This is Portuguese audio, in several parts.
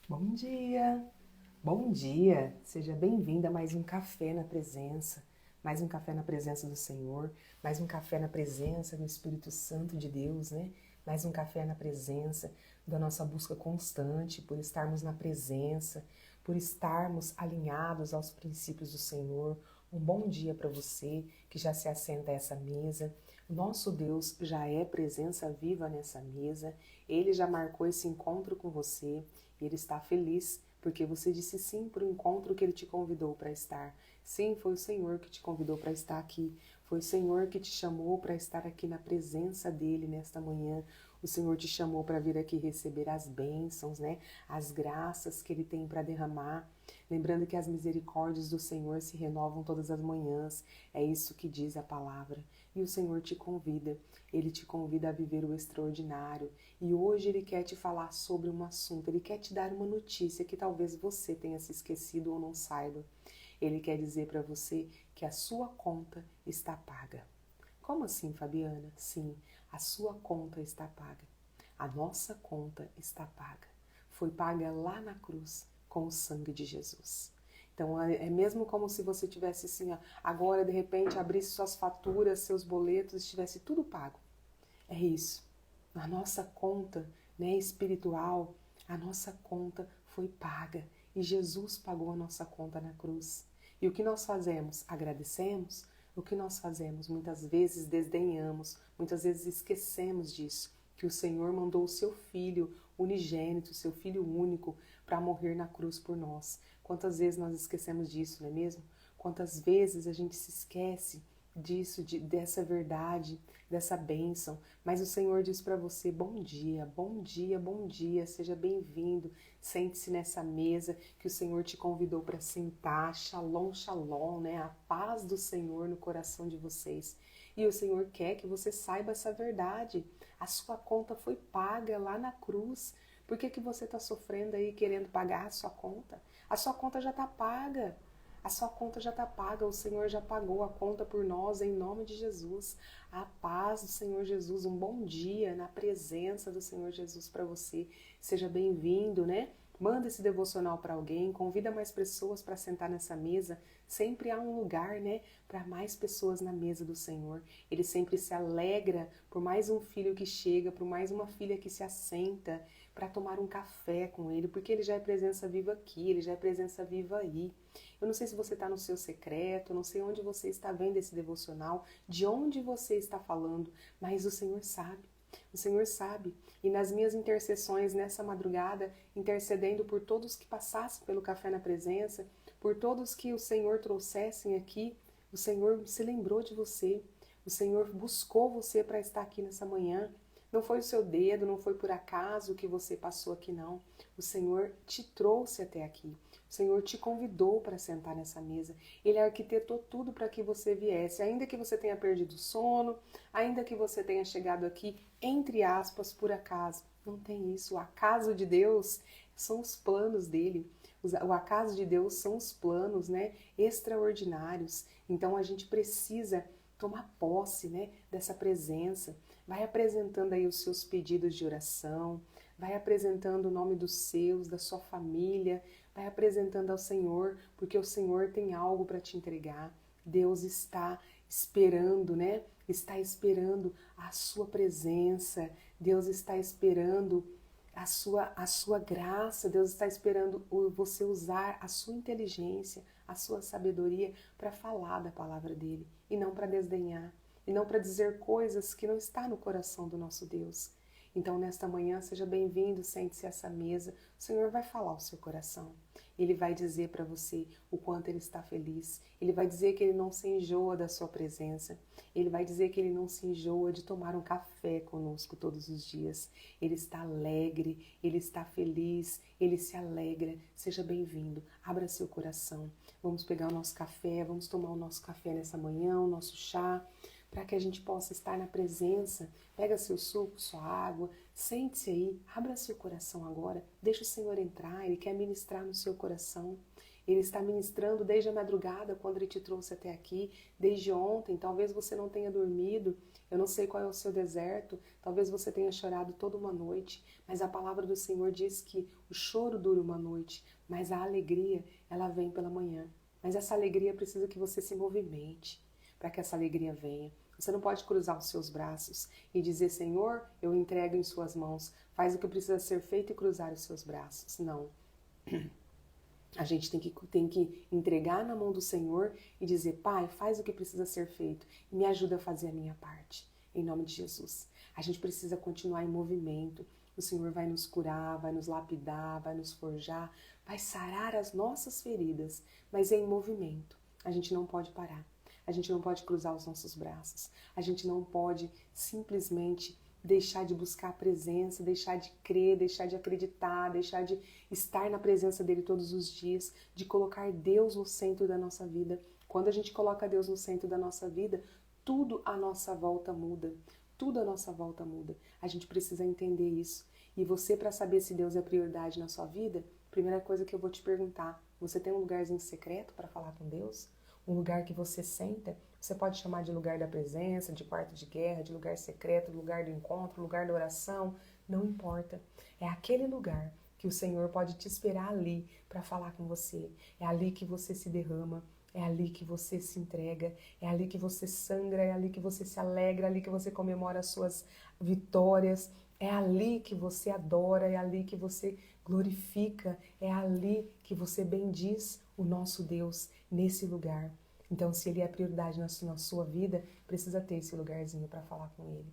Bom dia! Bom dia! Seja bem-vinda a mais um café na presença, mais um café na presença do Senhor, mais um café na presença do Espírito Santo de Deus, né? Mais um café na presença da nossa busca constante por estarmos na presença, por estarmos alinhados aos princípios do Senhor. Um bom dia para você que já se assenta a essa mesa. O nosso Deus já é presença viva nessa mesa. Ele já marcou esse encontro com você. E ele está feliz porque você disse sim para o encontro que ele te convidou para estar. Sim, foi o Senhor que te convidou para estar aqui. Foi o Senhor que te chamou para estar aqui na presença dele nesta manhã. O Senhor te chamou para vir aqui receber as bênçãos, né? As graças que ele tem para derramar. Lembrando que as misericórdias do Senhor se renovam todas as manhãs. É isso que diz a palavra. E o Senhor te convida. Ele te convida a viver o extraordinário. E hoje ele quer te falar sobre um assunto, ele quer te dar uma notícia que talvez você tenha se esquecido ou não saiba. Ele quer dizer para você que a sua conta está paga. Como assim, Fabiana? Sim, a sua conta está paga. A nossa conta está paga. Foi paga lá na cruz com o sangue de Jesus. Então é mesmo como se você tivesse assim, ó, agora de repente abrisse suas faturas, seus boletos, estivesse tudo pago. É isso. A nossa conta, né, espiritual, a nossa conta foi paga e Jesus pagou a nossa conta na cruz. E o que nós fazemos? Agradecemos? O que nós fazemos? Muitas vezes desdenhamos, muitas vezes esquecemos disso, que o Senhor mandou o seu Filho unigênito, o seu Filho único, para morrer na cruz por nós. Quantas vezes nós esquecemos disso, não é mesmo? Quantas vezes a gente se esquece disso, dessa verdade, dessa bênção, mas o Senhor diz para você: bom dia, bom dia, bom dia, seja bem-vindo, sente-se nessa mesa que o Senhor te convidou para sentar, shalom, shalom, né? A paz do Senhor no coração de vocês. E o Senhor quer que você saiba essa verdade. A sua conta foi paga lá na cruz. Por que você está sofrendo aí querendo pagar a sua conta? A sua conta já está paga. A sua conta já está paga, o Senhor já pagou a conta por nós, em nome de Jesus. A paz do Senhor Jesus, um bom dia na presença do Senhor Jesus para você. Seja bem-vindo, né? Manda esse devocional para alguém, convida mais pessoas para sentar nessa mesa. Sempre há um lugar, né, para mais pessoas na mesa do Senhor. Ele sempre se alegra por mais um filho que chega, por mais uma filha que se assenta para tomar um café com ele, porque ele já é presença viva aqui, ele já é presença viva aí. Eu não sei se você está no seu secreto, não sei onde você está vendo esse devocional, de onde você está falando, mas o Senhor sabe. O Senhor sabe. E nas minhas intercessões nessa madrugada, intercedendo por todos que passassem pelo café na presença, por todos que o Senhor trouxessem aqui, o Senhor se lembrou de você. O Senhor buscou você para estar aqui nessa manhã. Não foi o seu dedo, não foi por acaso que você passou aqui, não. O Senhor te trouxe até aqui. O Senhor te convidou para sentar nessa mesa. Ele arquitetou tudo para que você viesse. Ainda que você tenha perdido o sono, ainda que você tenha chegado aqui, entre aspas, por acaso. Não tem isso. O acaso de Deus são os planos dele. O acaso de Deus são os planos, né, extraordinários. Então a gente precisa tomar posse, né, dessa presença. Vai apresentando aí os seus pedidos de oração, vai apresentando o nome dos seus, da sua família, vai apresentando ao Senhor, porque o Senhor tem algo para te entregar. Deus está esperando, né? Está esperando a sua presença. Deus está esperando a sua graça. Deus está esperando você usar a sua inteligência, a sua sabedoria para falar da palavra dele e não para desdenhar e não para dizer coisas que não está no coração do nosso Deus. Então, nesta manhã, seja bem-vindo, sente-se a essa mesa. O Senhor vai falar ao seu coração. Ele vai dizer para você o quanto Ele está feliz. Ele vai dizer que Ele não se enjoa da sua presença. Ele vai dizer que Ele não se enjoa de tomar um café conosco todos os dias. Ele está alegre, Ele está feliz, Ele se alegra. Seja bem-vindo. Abra seu coração. Vamos pegar o nosso café, vamos tomar o nosso café nessa manhã, o nosso chá, para que a gente possa estar na presença. Pega seu suco, sua água, sente-se aí, abra seu coração agora, deixa o Senhor entrar, Ele quer ministrar no seu coração. Ele está ministrando desde a madrugada, quando Ele te trouxe até aqui, desde ontem. Talvez você não tenha dormido, eu não sei qual é o seu deserto, talvez você tenha chorado toda uma noite, mas a palavra do Senhor diz que o choro dura uma noite, mas a alegria, ela vem pela manhã. Mas essa alegria precisa que você se movimente para que essa alegria venha. Você não pode cruzar os seus braços e dizer, Senhor, eu entrego em suas mãos, faz o que precisa ser feito e cruzar os seus braços. Não. A gente tem que entregar na mão do Senhor e dizer, Pai, faz o que precisa ser feito e me ajuda a fazer a minha parte. Em nome de Jesus. A gente precisa continuar em movimento. O Senhor vai nos curar, vai nos lapidar, vai nos forjar, vai sarar as nossas feridas, mas é em movimento. A gente não pode parar. A gente não pode cruzar os nossos braços. A gente não pode simplesmente deixar de buscar a presença, deixar de crer, deixar de acreditar, deixar de estar na presença dele todos os dias, de colocar Deus no centro da nossa vida. Quando a gente coloca Deus no centro da nossa vida, tudo à nossa volta muda. Tudo à nossa volta muda. A gente precisa entender isso. E você, para saber se Deus é prioridade na sua vida, primeira coisa que eu vou te perguntar, você tem um lugarzinho secreto para falar com Deus? Um lugar que você senta? Você pode chamar de lugar da presença, de quarto de guerra, de lugar secreto, lugar do encontro, lugar da oração, não importa. É aquele lugar que o Senhor pode te esperar ali para falar com você. É ali que você se derrama, é ali que você se entrega, é ali que você sangra, é ali que você se alegra, é ali que você comemora as suas vitórias, é ali que você adora, é ali que você glorifica, é ali que você bendiz o nosso Deus nesse lugar. Então, se Ele é prioridade na sua vida, precisa ter esse lugarzinho para falar com Ele.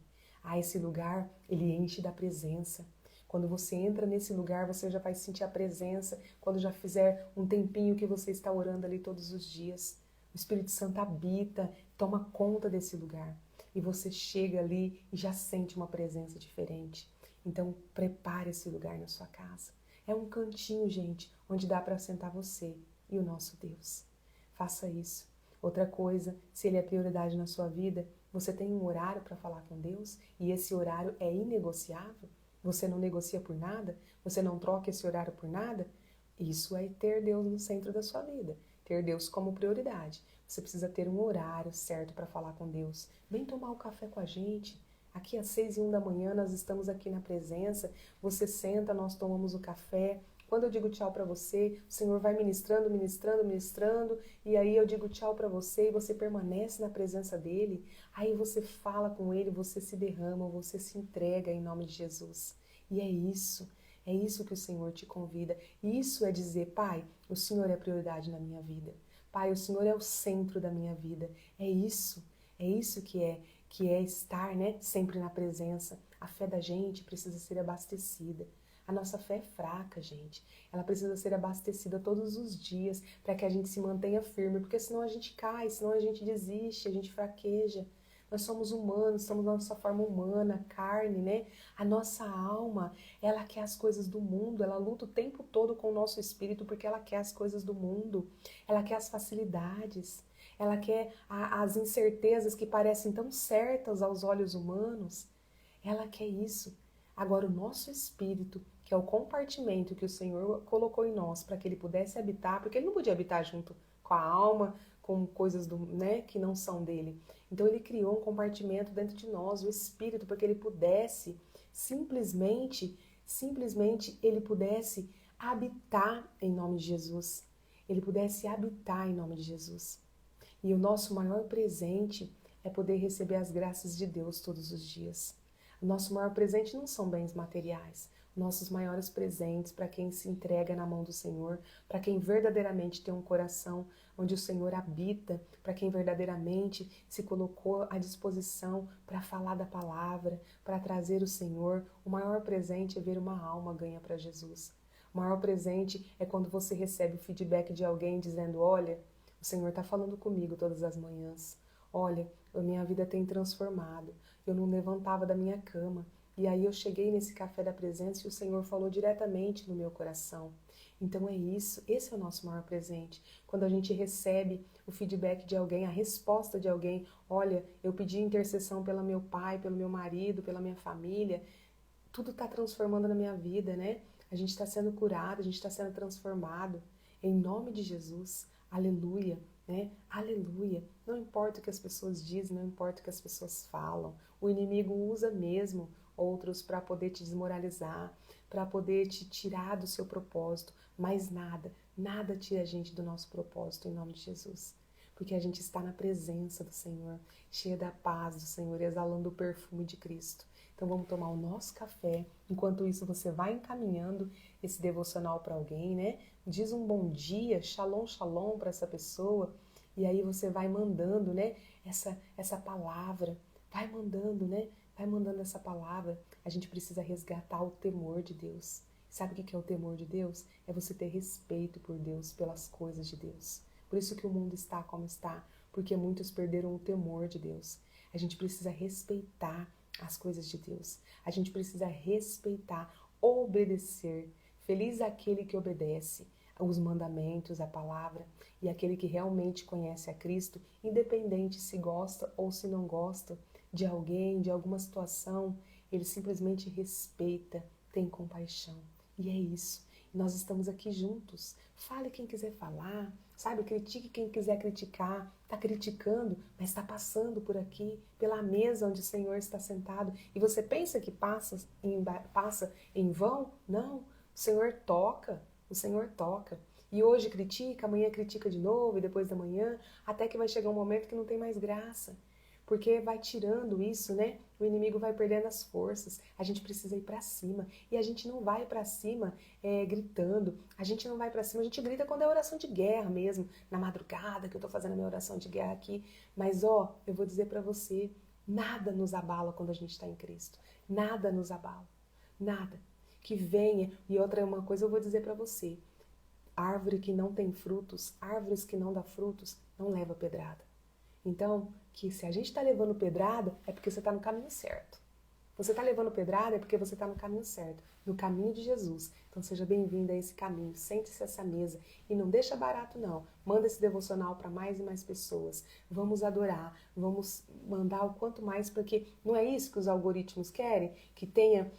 Esse lugar, Ele enche da presença. Quando você entra nesse lugar, você já vai sentir a presença. Quando já fizer um tempinho que você está orando ali todos os dias, o Espírito Santo habita, toma conta desse lugar. E você chega ali e já sente uma presença diferente. Então, prepare esse lugar na sua casa. É um cantinho, gente, onde dá para sentar você e o nosso Deus. Faça isso. Outra coisa, se Ele é prioridade na sua vida, você tem um horário para falar com Deus e esse horário é inegociável? Você não negocia por nada? Você não troca esse horário por nada? Isso é ter Deus no centro da sua vida, ter Deus como prioridade. Você precisa ter um horário certo para falar com Deus. Vem tomar o café com a gente. Aqui às 6h01 da manhã nós estamos aqui na presença. Você senta, nós tomamos o café. Quando eu digo tchau para você, o Senhor vai ministrando, ministrando, ministrando, e aí eu digo tchau para você e você permanece na presença dele. Aí você fala com ele, você se derrama, você se entrega em nome de Jesus. E é isso que o Senhor te convida. Isso é dizer, Pai, o Senhor é prioridade na minha vida. Pai, o Senhor é o centro da minha vida. É isso que é estar, né, sempre na presença. A fé da gente precisa ser abastecida. A nossa fé é fraca, gente. Ela precisa ser abastecida todos os dias para que a gente se mantenha firme, porque senão a gente cai, senão a gente desiste, a gente fraqueja. Nós somos humanos, estamos na nossa forma humana, carne, né? A nossa alma, ela quer as coisas do mundo, ela luta o tempo todo com o nosso espírito porque ela quer as coisas do mundo, ela quer as facilidades, ela quer as incertezas que parecem tão certas aos olhos humanos. Ela quer isso. Agora, o nosso espírito, que é o compartimento que o Senhor colocou em nós para que ele pudesse habitar, porque ele não podia habitar junto com a alma, com coisas né, que não são dele. Então, ele criou um compartimento dentro de nós, o espírito, para que ele pudesse simplesmente ele pudesse habitar em nome de Jesus. Ele pudesse habitar em nome de Jesus. E o nosso maior presente é poder receber as graças de Deus todos os dias. O nosso maior presente não são bens materiais. Nossos maiores presentes para quem se entrega na mão do Senhor, para quem verdadeiramente tem um coração onde o Senhor habita, para quem verdadeiramente se colocou à disposição para falar da palavra, para trazer o Senhor. O maior presente é ver uma alma ganha para Jesus. O maior presente é quando você recebe o feedback de alguém dizendo, olha, o Senhor está falando comigo todas as manhãs. Olha, a minha vida tem transformado. Eu não levantava da minha cama. E aí eu cheguei nesse café da presença e o Senhor falou diretamente no meu coração. Então é isso, esse é o nosso maior presente. Quando a gente recebe o feedback de alguém, a resposta de alguém, olha, eu pedi intercessão pelo meu pai, pelo meu marido, pela minha família, tudo está transformando na minha vida, né? A gente está sendo curado, a gente está sendo transformado. em nome de Jesus. Aleluia, né? Aleluia. Não importa o que as pessoas dizem, não importa o que as pessoas falam. O inimigo usa mesmo outros para poder te desmoralizar, para poder te tirar do seu propósito, mas nada tira a gente do nosso propósito em nome de Jesus. Porque a gente está na presença do Senhor, cheia da paz do Senhor, exalando o perfume de Cristo. Então vamos tomar o nosso café. Enquanto isso você vai encaminhando esse devocional para alguém, né? Diz um bom dia, shalom, shalom para essa pessoa. E aí você vai mandando, né? Essa palavra, vai mandando, né? Vai mandando essa palavra. A gente precisa resgatar o temor de Deus. Sabe o que é o temor de Deus? É você ter respeito por Deus, pelas coisas de Deus. Por isso que o mundo está como está, porque muitos perderam o temor de Deus. A gente precisa respeitar as coisas de Deus. A gente precisa respeitar, obedecer. Feliz aquele que obedece os mandamentos, a palavra, e aquele que realmente conhece a Cristo, independente se gosta ou se não gosta de alguém, de alguma situação, ele simplesmente respeita, tem compaixão. E é isso. Nós estamos aqui juntos. Fale quem quiser falar, sabe? Critique quem quiser criticar. Está criticando, mas está passando por aqui, pela mesa onde o Senhor está sentado. E você pensa que passa em vão? Não. O Senhor toca. O Senhor toca. E hoje critica, amanhã critica de novo, e depois da manhã, até que vai chegar um momento que não tem mais graça. Porque vai tirando isso, né? O inimigo vai perdendo as forças. A gente precisa ir para cima. E a gente não vai para cima gritando. A gente não vai para cima. A gente grita quando é oração de guerra mesmo. Na madrugada que eu tô fazendo a minha oração de guerra aqui. Mas ó, eu vou dizer para você, nada nos abala quando a gente está em Cristo. Nada nos abala. Nada. Que venha. E outra uma coisa eu vou dizer para você. Árvore que não tem frutos, árvores que não dá frutos, não leva pedrada. Então, que se a gente está levando pedrada, é porque você está no caminho certo. Você está levando pedrada é porque você está no caminho certo, no caminho de Jesus. Então seja bem-vindo a esse caminho, sente-se a essa mesa e não deixa barato não. Manda esse devocional para mais e mais pessoas. Vamos adorar, vamos mandar o quanto mais, porque não é isso que os algoritmos querem? Que tenha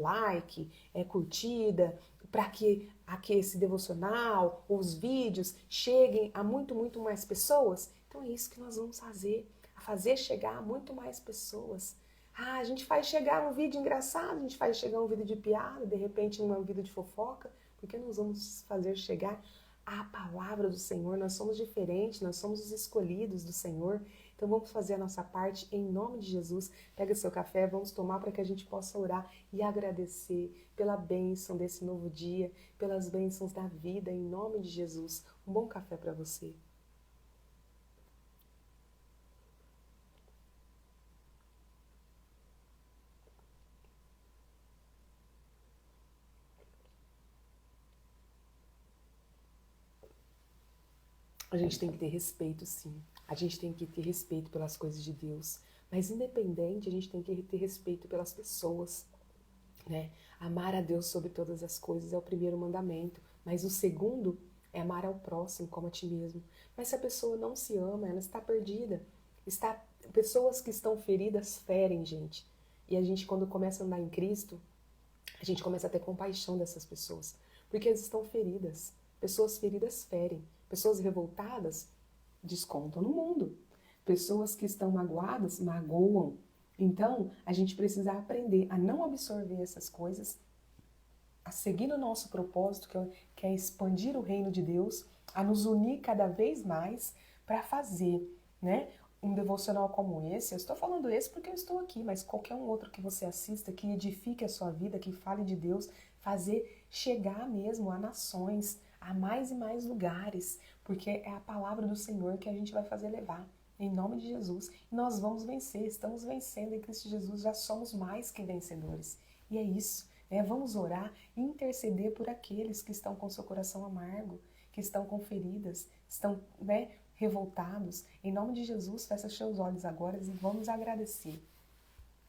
like, curtida, para que esse devocional, os vídeos cheguem a muito mais pessoas. Então é isso que nós vamos fazer, a fazer chegar a muito mais pessoas. Ah, a gente faz chegar um vídeo engraçado, a gente faz chegar um vídeo de piada, de repente um vídeo de fofoca, porque nós vamos fazer chegar a palavra do Senhor. Nós somos diferentes, nós somos os escolhidos do Senhor. Então vamos fazer a nossa parte em nome de Jesus. Pega seu café, vamos tomar para que a gente possa orar e agradecer pela bênção desse novo dia, pelas bênçãos da vida em nome de Jesus. Um bom café para você. A gente tem que ter respeito, sim. A gente tem que ter respeito pelas coisas de Deus. Mas independente, a gente tem que ter respeito pelas pessoas, né? Amar a Deus sobre todas as coisas é o primeiro mandamento. Mas o segundo é amar ao próximo como a ti mesmo. Mas se a pessoa não se ama, ela está perdida. Pessoas que estão feridas ferem, gente. E a gente, quando começa a andar em Cristo, a gente começa a ter compaixão dessas pessoas. Porque elas estão feridas. Pessoas feridas ferem. Pessoas revoltadas descontam no mundo. Pessoas que estão magoadas magoam. Então, a gente precisa aprender a não absorver essas coisas, a seguir o nosso propósito, que é expandir o reino de Deus, a nos unir cada vez mais para fazer, né, um devocional como esse. Eu estou falando esse porque eu estou aqui, mas qualquer um outro que você assista, que edifique a sua vida, que fale de Deus, fazer chegar mesmo a nações, a mais e mais lugares, porque é a palavra do Senhor que a gente vai fazer levar. Em nome de Jesus. E nós vamos vencer, estamos vencendo em Cristo Jesus, já somos mais que vencedores. E é isso, né? Vamos orar e interceder por aqueles que estão com seu coração amargo, que estão com feridas, estão, né, revoltados. Em nome de Jesus, fecha seus olhos agora e vamos agradecer.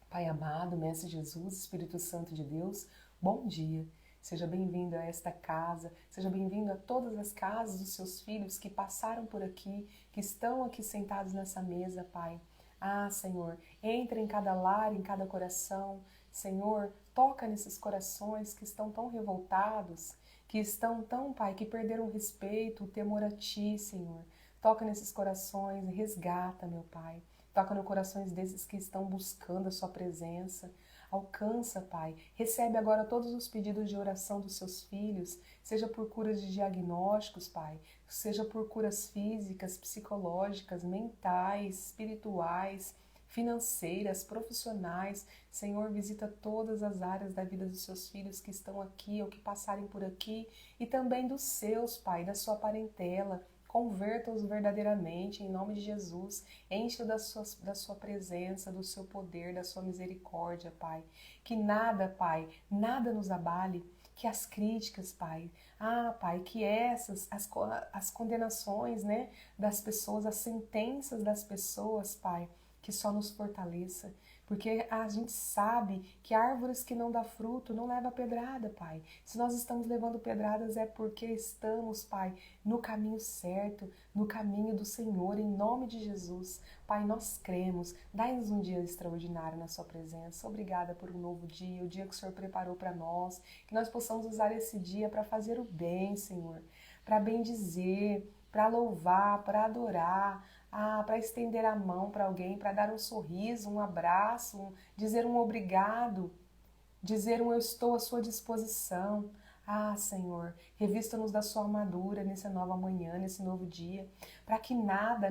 Pai amado, Mestre Jesus, Espírito Santo de Deus, bom dia. Seja bem-vindo a esta casa, seja bem-vindo a todas as casas dos seus filhos que passaram por aqui, que estão aqui sentados nessa mesa, Pai. Ah, Senhor, entra em cada lar, em cada coração. Senhor, toca nesses corações que estão tão revoltados, que estão tão, Pai, que perderam o respeito, o temor a Ti, Senhor. Toca nesses corações, resgata, meu Pai. Toca nos corações desses que estão buscando a Sua presença. Alcança, Pai. Recebe agora todos os pedidos de oração dos seus filhos, seja por curas de diagnósticos, Pai, seja por curas físicas, psicológicas, mentais, espirituais, financeiras, profissionais. Senhor, visita todas as áreas da vida dos seus filhos que estão aqui ou que passarem por aqui e também dos seus, Pai, da sua parentela. Converta-os verdadeiramente, em nome de Jesus. Enche-o da sua presença, do seu poder, da sua misericórdia, Pai. Que nada, Pai, nada nos abale. Que as críticas, Pai, Pai, que as condenações, né, das pessoas, as sentenças das pessoas, Pai, que só nos fortaleça. Porque a gente sabe que árvores que não dão fruto não levam pedrada, Pai. Se nós estamos levando pedradas é porque estamos, Pai, no caminho certo, no caminho do Senhor, em nome de Jesus. Pai, nós cremos. Dai-nos um dia extraordinário na Sua presença. Obrigada por um novo dia, o dia que o Senhor preparou para nós. Que nós possamos usar esse dia para fazer o bem, Senhor. Para bendizer, para louvar, para adorar, para estender a mão para alguém, para dar um sorriso, um abraço, dizer um obrigado, dizer um eu estou à sua disposição. Senhor, revista-nos da sua armadura nessa nova manhã, nesse novo dia, para que nada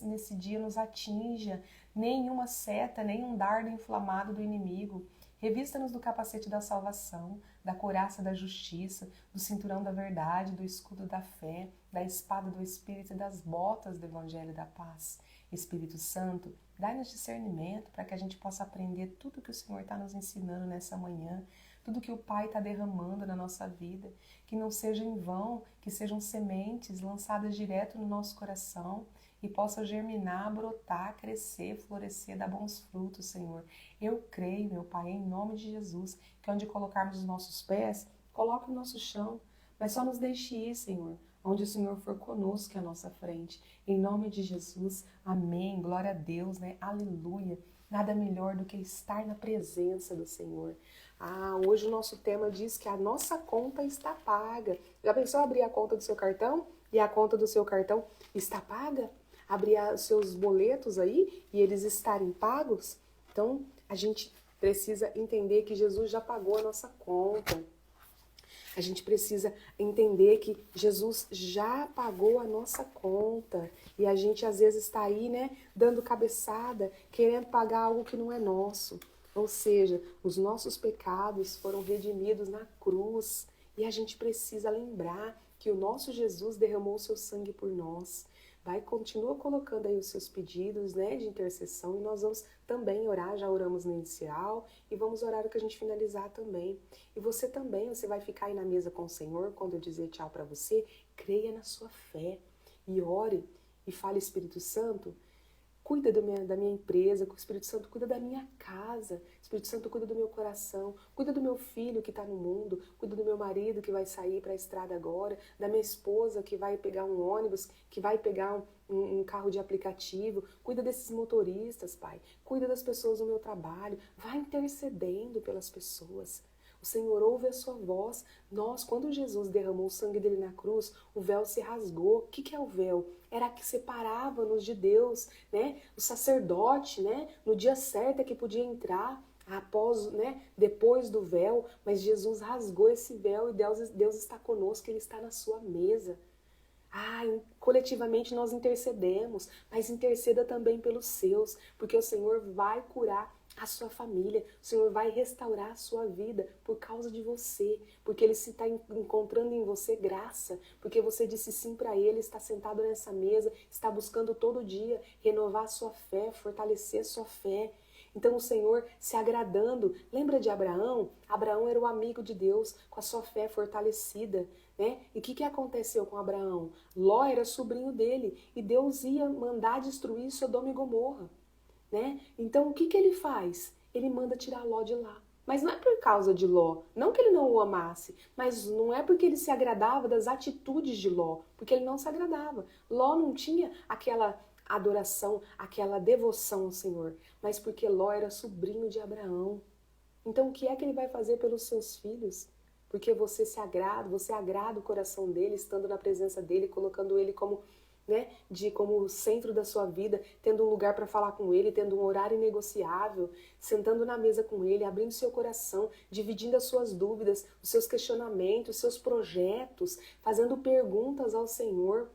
nesse dia nos atinja, nenhuma seta, nenhum dardo inflamado do inimigo. Revista-nos do capacete da salvação, da couraça da justiça, do cinturão da verdade, do escudo da fé, da espada do Espírito e das botas do Evangelho da paz. Espírito Santo, dá-nos discernimento para que a gente possa aprender tudo que o Senhor está nos ensinando nessa manhã, tudo que o Pai está derramando na nossa vida, que não seja em vão, que sejam sementes lançadas direto no nosso coração e possa germinar, brotar, crescer, florescer, dar bons frutos, Senhor. Eu creio, meu Pai, em nome de Jesus, que onde colocarmos os nossos pés, coloque o nosso chão, mas só nos deixe ir, Senhor, onde o Senhor for conosco à nossa frente. Em nome de Jesus, amém, glória a Deus, né? Aleluia. Nada melhor do que estar na presença do Senhor. Hoje o nosso tema diz que a nossa conta está paga. Já pensou abrir a conta do seu cartão e a conta do seu cartão está paga? Abrir os seus boletos aí e eles estarem pagos? Então, a gente precisa entender que Jesus já pagou a nossa conta. A gente precisa entender que Jesus já pagou a nossa conta. E a gente às vezes está aí, né, dando cabeçada, querendo pagar algo que não é nosso. Ou seja, os nossos pecados foram redimidos na cruz. E a gente precisa lembrar que o nosso Jesus derramou o seu sangue por nós. Continua colocando aí os seus pedidos, né, de intercessão, e nós vamos também orar, já oramos no inicial, e vamos orar o que a gente finalizar também. E você também, você vai ficar aí na mesa com o Senhor, quando eu dizer tchau para você, creia na sua fé, e ore, e fale, Espírito Santo, cuida da minha empresa, o Espírito Santo cuida da minha casa, o Espírito Santo cuida do meu coração, cuida do meu filho que está no mundo, cuida do meu marido que vai sair para a estrada agora, da minha esposa que vai pegar um ônibus, que vai pegar um carro de aplicativo, cuida desses motoristas, Pai, cuida das pessoas do meu trabalho, vai intercedendo pelas pessoas. O Senhor ouve a sua voz. Quando Jesus derramou o sangue dele na cruz, o véu se rasgou. O que é o véu? Era que separava-nos de Deus, né? O sacerdote, né? No dia certo é que podia entrar, depois do véu, mas Jesus rasgou esse véu e Deus está conosco, Ele está na sua mesa. Coletivamente nós intercedemos, mas interceda também pelos seus, porque o Senhor vai curar a sua família, o Senhor vai restaurar a sua vida por causa de você, porque Ele está encontrando em você graça, porque você disse sim para Ele, está sentado nessa mesa, está buscando todo dia renovar a sua fé, fortalecer a sua fé. Então o Senhor se agradando, lembra de Abraão? Abraão era o amigo de Deus com a sua fé fortalecida, né? E o que aconteceu com Abraão? Ló era sobrinho dele e Deus ia mandar destruir Sodoma e Gomorra, né? Então o que ele faz? Ele manda tirar Ló de lá. Mas não é por causa de Ló, não que ele não o amasse, mas não é porque ele se agradava das atitudes de Ló, porque ele não se agradava. Ló não tinha aquela adoração, aquela devoção ao Senhor, mas porque Ló era sobrinho de Abraão. Então o que é que ele vai fazer pelos seus filhos? Porque você agrada o coração dele, estando na presença dele, colocando ele como, né, como centro da sua vida, tendo um lugar para falar com ele, tendo um horário inegociável, sentando na mesa com ele, abrindo seu coração, dividindo as suas dúvidas, os seus questionamentos, os seus projetos, fazendo perguntas ao Senhor.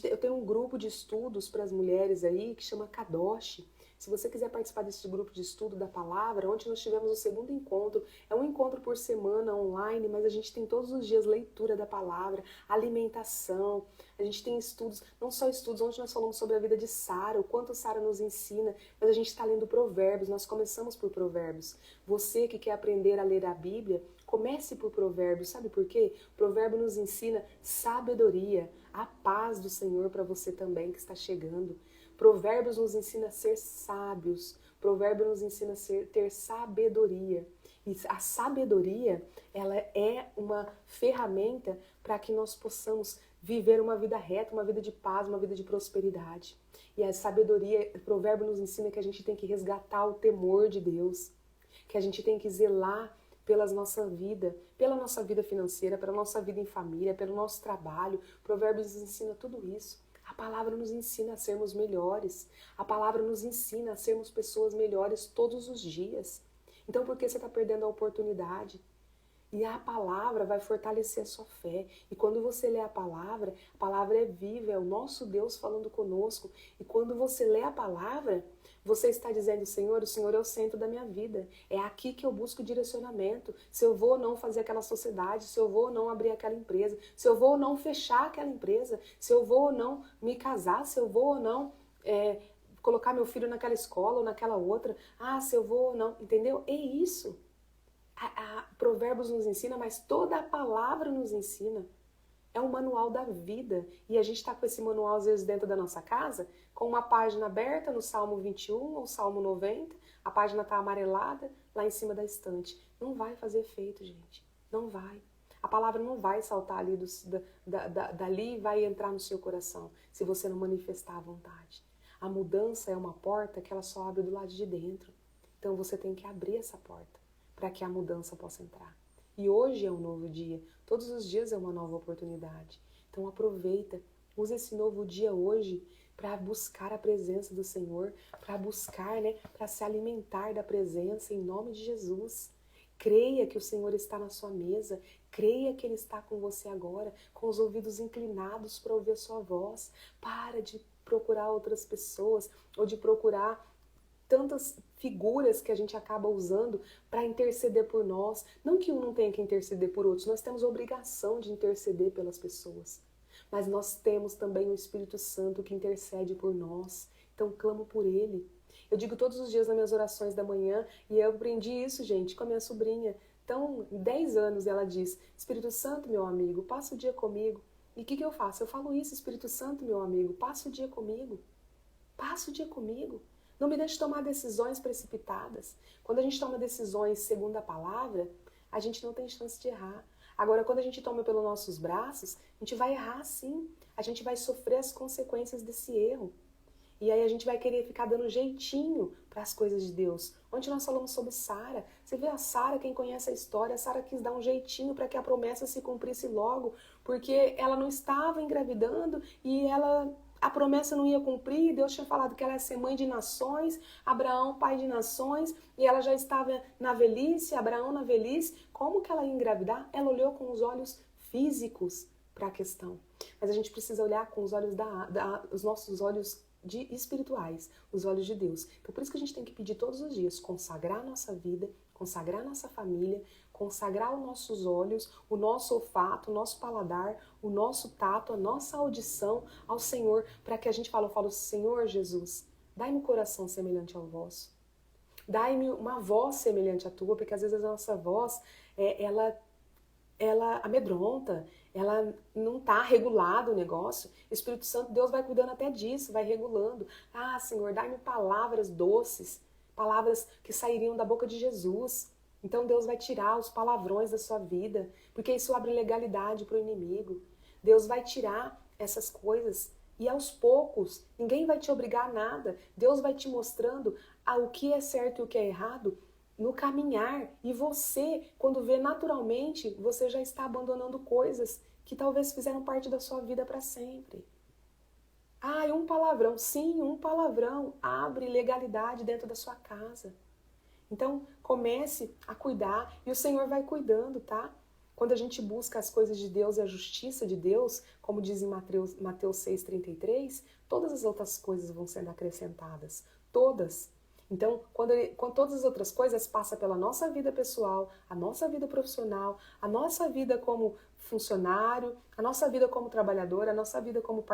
Eu tenho um grupo de estudos para as mulheres aí que chama Kadosh. Se você quiser participar desse grupo de estudo da palavra, ontem nós tivemos o segundo encontro. É um encontro por semana online, mas a gente tem todos os dias leitura da palavra, alimentação. A gente tem estudos, não só estudos, ontem nós falamos sobre a vida de Sara, o quanto Sara nos ensina, mas a gente está lendo Provérbios, nós começamos por Provérbios. Você que quer aprender a ler a Bíblia, comece por Provérbios, sabe por quê? Provérbio nos ensina sabedoria, a paz do Senhor para você também que está chegando. Provérbios nos ensina a ser sábios. Provérbios nos ensina a ter sabedoria. E a sabedoria, ela é uma ferramenta para que nós possamos viver uma vida reta, uma vida de paz, uma vida de prosperidade. E a sabedoria, o provérbio nos ensina que a gente tem que resgatar o temor de Deus, que a gente tem que zelar pela nossa vida financeira, pela nossa vida em família, pelo nosso trabalho. Provérbios nos ensina tudo isso. A palavra nos ensina a sermos melhores. A palavra nos ensina a sermos pessoas melhores todos os dias. Então, por que você está perdendo a oportunidade? E a palavra vai fortalecer a sua fé. E quando você lê a palavra é viva, é o nosso Deus falando conosco. E quando você lê a palavra, você está dizendo, Senhor, o Senhor é o centro da minha vida. É aqui que eu busco direcionamento. Se eu vou ou não fazer aquela sociedade, se eu vou ou não abrir aquela empresa, se eu vou ou não fechar aquela empresa, se eu vou ou não me casar, se eu vou ou não colocar meu filho naquela escola ou naquela outra. Se eu vou ou não, entendeu? É isso. Provérbios nos ensina, mas toda a palavra nos ensina. É um manual da vida. E a gente está com esse manual, às vezes, dentro da nossa casa, com uma página aberta no Salmo 21 ou Salmo 90, a página está amarelada lá em cima da estante. Não vai fazer efeito, gente. Não vai. A palavra não vai saltar ali dali e vai entrar no seu coração, se você não manifestar a vontade. A mudança é uma porta que ela só abre do lado de dentro. Então você tem que abrir essa porta para que a mudança possa entrar. E hoje é um novo dia, todos os dias é uma nova oportunidade. Então aproveita, use esse novo dia hoje para buscar a presença do Senhor, para buscar, para se alimentar da presença em nome de Jesus. Creia que o Senhor está na sua mesa, creia que Ele está com você agora, com os ouvidos inclinados para ouvir a sua voz. Para de procurar outras pessoas ou de procurar tantas figuras que a gente acaba usando para interceder por nós. Não que um não tenha que interceder por outros, nós temos a obrigação de interceder pelas pessoas. Mas nós temos também o Espírito Santo que intercede por nós. Então clamo por Ele. Eu digo todos os dias nas minhas orações da manhã, e eu aprendi isso, gente, com a minha sobrinha. Então, 10 anos ela diz, Espírito Santo, meu amigo, passa o dia comigo. E o que eu faço? Eu falo isso, Espírito Santo, meu amigo, passa o dia comigo. Passa o dia comigo. Não me deixe tomar decisões precipitadas. Quando a gente toma decisões segundo a palavra, a gente não tem chance de errar. Agora, quando a gente toma pelos nossos braços, a gente vai errar sim. A gente vai sofrer as consequências desse erro. E aí a gente vai querer ficar dando jeitinho para as coisas de Deus. Ontem nós falamos sobre Sara. Você vê a Sara, quem conhece a história, a Sara quis dar um jeitinho para que a promessa se cumprisse logo, porque ela não estava engravidando e a promessa não ia cumprir. Deus tinha falado que ela ia ser mãe de nações, Abraão pai de nações, e ela já estava na velhice, Abraão na velhice. Como que ela ia engravidar? Ela olhou com os olhos físicos para a questão. Mas a gente precisa olhar com os olhos os nossos olhos espirituais, os olhos de Deus. Então por isso que a gente tem que pedir todos os dias, consagrar a nossa vida, consagrar a nossa família, consagrar os nossos olhos, o nosso olfato, o nosso paladar, o nosso tato, a nossa audição ao Senhor, para que a gente fale, eu falo, Senhor Jesus, dai-me um coração semelhante ao vosso. Dai-me uma voz semelhante à tua, porque às vezes a nossa voz, ela amedronta, ela não está regulado o negócio. O Espírito Santo, Deus vai cuidando até disso, vai regulando. Senhor, dai-me palavras doces, palavras que sairiam da boca de Jesus. Então Deus vai tirar os palavrões da sua vida, porque isso abre legalidade para o inimigo. Deus vai tirar essas coisas e aos poucos, ninguém vai te obrigar a nada. Deus vai te mostrando o que é certo e o que é errado no caminhar, e você, quando vê naturalmente, você já está abandonando coisas que talvez fizeram parte da sua vida para sempre. Ah, e um palavrão. Sim, um palavrão abre ilegalidade dentro da sua casa. Então, comece a cuidar e o Senhor vai cuidando, tá? Quando a gente busca as coisas de Deus e a justiça de Deus, como diz em Mateus 6,33, todas as outras coisas vão sendo acrescentadas. Todas. Então, quando todas as outras coisas passam pela nossa vida pessoal, a nossa vida profissional, a nossa vida como funcionário, a nossa vida como trabalhador, a nossa vida como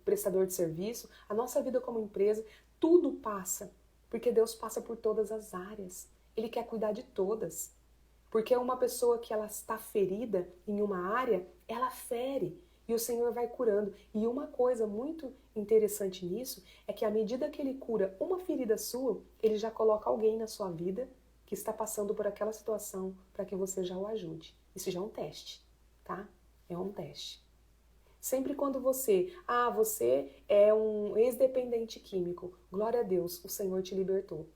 prestador de serviço, a nossa vida como empresa, tudo passa. Porque Deus passa por todas as áreas. Ele quer cuidar de todas. Porque uma pessoa que ela está ferida em uma área, ela fere. E o Senhor vai curando. E uma coisa muito interessante nisso é que à medida que Ele cura uma ferida sua, Ele já coloca alguém na sua vida que está passando por aquela situação para que você já o ajude. Isso já é um teste, tá? É um teste. Sempre quando você é um ex-dependente químico, glória a Deus, o Senhor te libertou.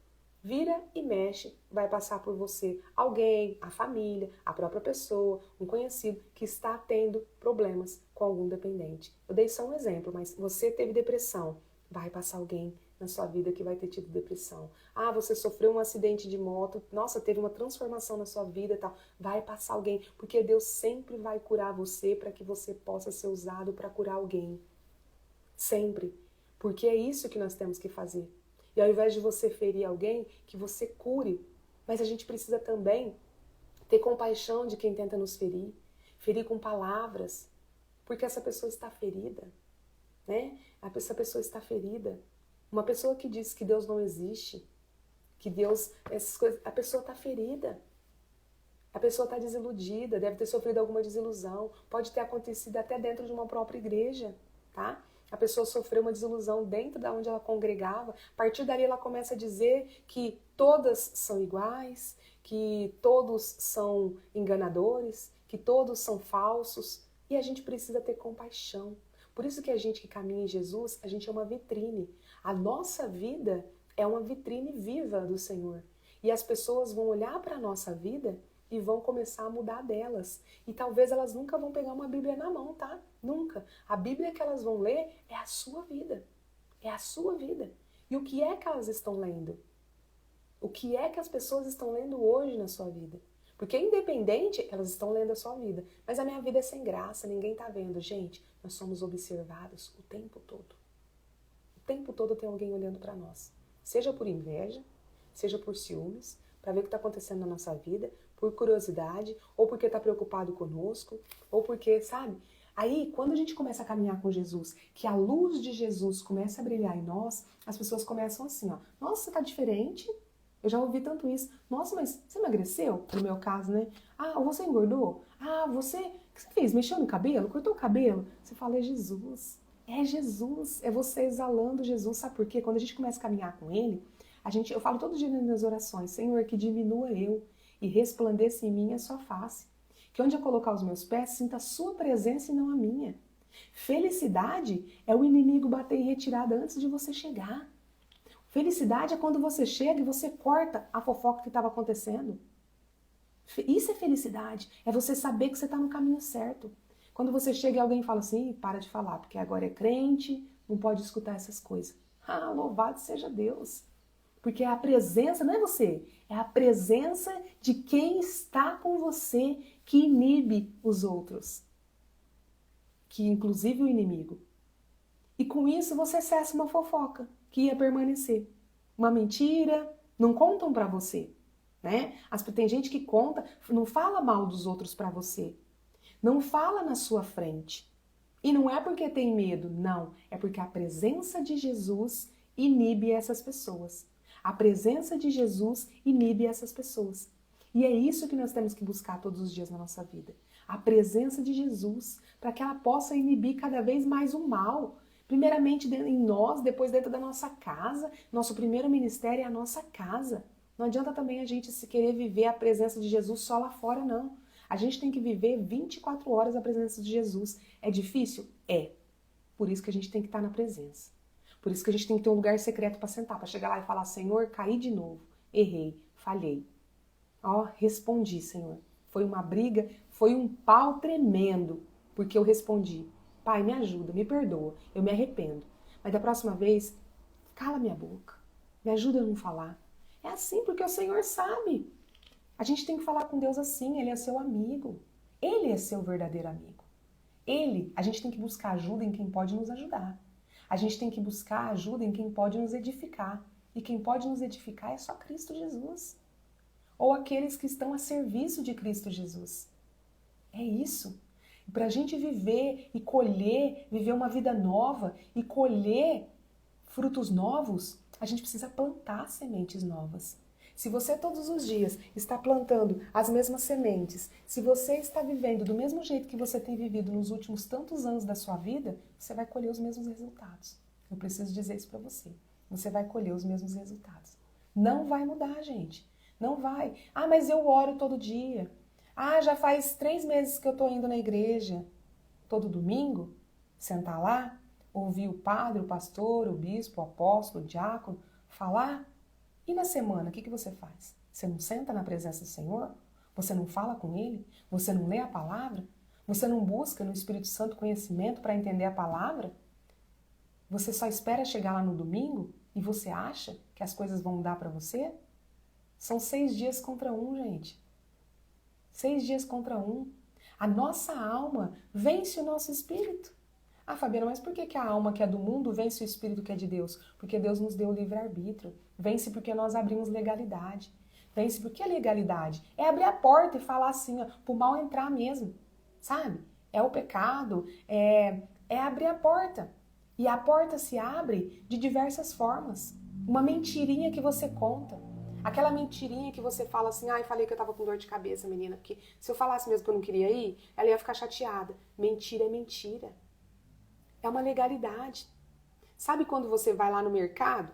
Vira e mexe, vai passar por você alguém, a família, a própria pessoa, um conhecido que está tendo problemas com algum dependente. Eu dei só um exemplo, mas você teve depressão, vai passar alguém na sua vida que vai ter tido depressão. Ah, você sofreu um acidente de moto, nossa, teve uma transformação na sua vida e tal. Vai passar alguém, porque Deus sempre vai curar você para que você possa ser usado para curar alguém. Sempre. Porque é isso que nós temos que fazer. E ao invés de você ferir alguém, que você cure. Mas a gente precisa também ter compaixão de quem tenta nos ferir. Ferir com palavras. Porque essa pessoa está ferida, né? Essa pessoa está ferida. Uma pessoa que diz que Deus não existe, que Deus, essas coisas, a pessoa está ferida. A pessoa está desiludida, deve ter sofrido alguma desilusão, pode ter acontecido até dentro de uma própria igreja, tá? A pessoa sofreu uma desilusão dentro da onde ela congregava, a partir dali ela começa a dizer que todas são iguais, que todos são enganadores, que todos são falsos, e a gente precisa ter compaixão. Por isso que a gente que caminha em Jesus, a gente é uma vitrine. A nossa vida é uma vitrine viva do Senhor. E as pessoas vão olhar para a nossa vida e vão começar a mudar delas. E talvez elas nunca vão pegar uma Bíblia na mão, tá? Nunca. A Bíblia que elas vão ler é a sua vida. É a sua vida. E o que é que elas estão lendo? O que é que as pessoas estão lendo hoje na sua vida? Porque independente, elas estão lendo a sua vida. Mas a minha vida é sem graça, ninguém tá vendo. Gente, nós somos observados o tempo todo. O tempo todo tem alguém olhando para nós. Seja por inveja, seja por ciúmes, para ver o que está acontecendo na nossa vida, por curiosidade, ou porque está preocupado conosco, ou porque, sabe? Aí, quando a gente começa a caminhar com Jesus, que a luz de Jesus começa a brilhar em nós, as pessoas começam assim, ó. Nossa, você tá diferente? Eu já ouvi tanto isso. Nossa, mas você emagreceu? No meu caso, né? Ah, você engordou? Ah, você... O que você fez? Mexeu no cabelo? Cortou o cabelo? Você fala, é Jesus. É Jesus. É você exalando Jesus. Sabe por quê? Quando a gente começa a caminhar com Ele, eu falo todo dia nas minhas orações, Senhor, que diminua eu e resplandeça em mim a sua face. Que onde eu colocar os meus pés, sinta a sua presença e não a minha. Felicidade é o inimigo bater em retirada antes de você chegar. Felicidade é quando você chega e você corta a fofoca que estava acontecendo. Isso é felicidade. É você saber que você está no caminho certo. Quando você chega e alguém fala assim, para de falar, porque agora é crente, não pode escutar essas coisas. Ah, louvado seja Deus. Porque é a presença, não é você, é a presença de quem está com você que inibe os outros. Que inclusive o inimigo. E com isso você cessa uma fofoca que ia permanecer. Uma mentira, não contam para você, né? Tem gente que conta, não fala mal dos outros para você. Não fala na sua frente. E não é porque tem medo, não. É porque a presença de Jesus inibe essas pessoas. A presença de Jesus inibe essas pessoas. E é isso que nós temos que buscar todos os dias na nossa vida. A presença de Jesus, para que ela possa inibir cada vez mais o mal. Primeiramente em nós, depois dentro da nossa casa. Nosso primeiro ministério é a nossa casa. Não adianta também a gente se querer viver a presença de Jesus só lá fora, não. A gente tem que viver 24 horas a presença de Jesus. É difícil? É. Por isso que a gente tem que estar na presença. Por isso que a gente tem que ter um lugar secreto para sentar, para chegar lá e falar, Senhor, caí de novo. errei, falhei. Ó, respondi, Senhor. Foi uma briga, foi um pau tremendo, porque eu respondi. Pai, me ajuda, me perdoa, eu me arrependo. Mas da próxima vez, cala minha boca, me ajuda a não falar. É assim porque o Senhor sabe. A gente tem que falar com Deus assim, Ele é seu amigo. Ele é seu verdadeiro amigo. A gente tem que buscar ajuda em quem pode nos ajudar. A gente tem que buscar ajuda em quem pode nos edificar. E quem pode nos edificar é só Cristo Jesus. Ou aqueles que estão a serviço de Cristo Jesus. É isso. E para a gente viver e colher, viver uma vida nova e colher frutos novos, a gente precisa plantar sementes novas. Se você todos os dias está plantando as mesmas sementes, se você está vivendo do mesmo jeito que você tem vivido nos últimos tantos anos da sua vida, você vai colher os mesmos resultados. Eu preciso dizer isso para você. Você vai colher os mesmos resultados. Não vai mudar, gente. Não vai. Ah, mas eu oro todo dia. Ah, já faz 3 meses que eu estou indo na igreja. Todo domingo, sentar lá, ouvir o padre, o pastor, o bispo, o apóstolo, o diácono falar. E na semana, o que você faz? Você não senta na presença do Senhor? Você não fala com Ele? Você não lê a palavra? Você não busca no Espírito Santo conhecimento para entender a palavra? Você só espera chegar lá no domingo e você acha que as coisas vão mudar para você? São 6 dias contra 1, gente. 6 dias contra 1. A nossa alma vence o nosso espírito. Ah, Fabiana, mas por que a alma que é do mundo vence o espírito que é de Deus? Porque Deus nos deu o livre-arbítrio. Vence porque nós abrimos legalidade. Vence porque a legalidade é abrir a porta e falar assim, ó, pro mal entrar mesmo, sabe? É o pecado, é abrir a porta. E a porta se abre de diversas formas. Uma mentirinha que você conta. Aquela mentirinha que você fala assim, ai, falei que eu tava com dor de cabeça, menina, porque se eu falasse mesmo que eu não queria ir, ela ia ficar chateada. Mentira é mentira. É uma legalidade. Sabe quando você vai lá no mercado?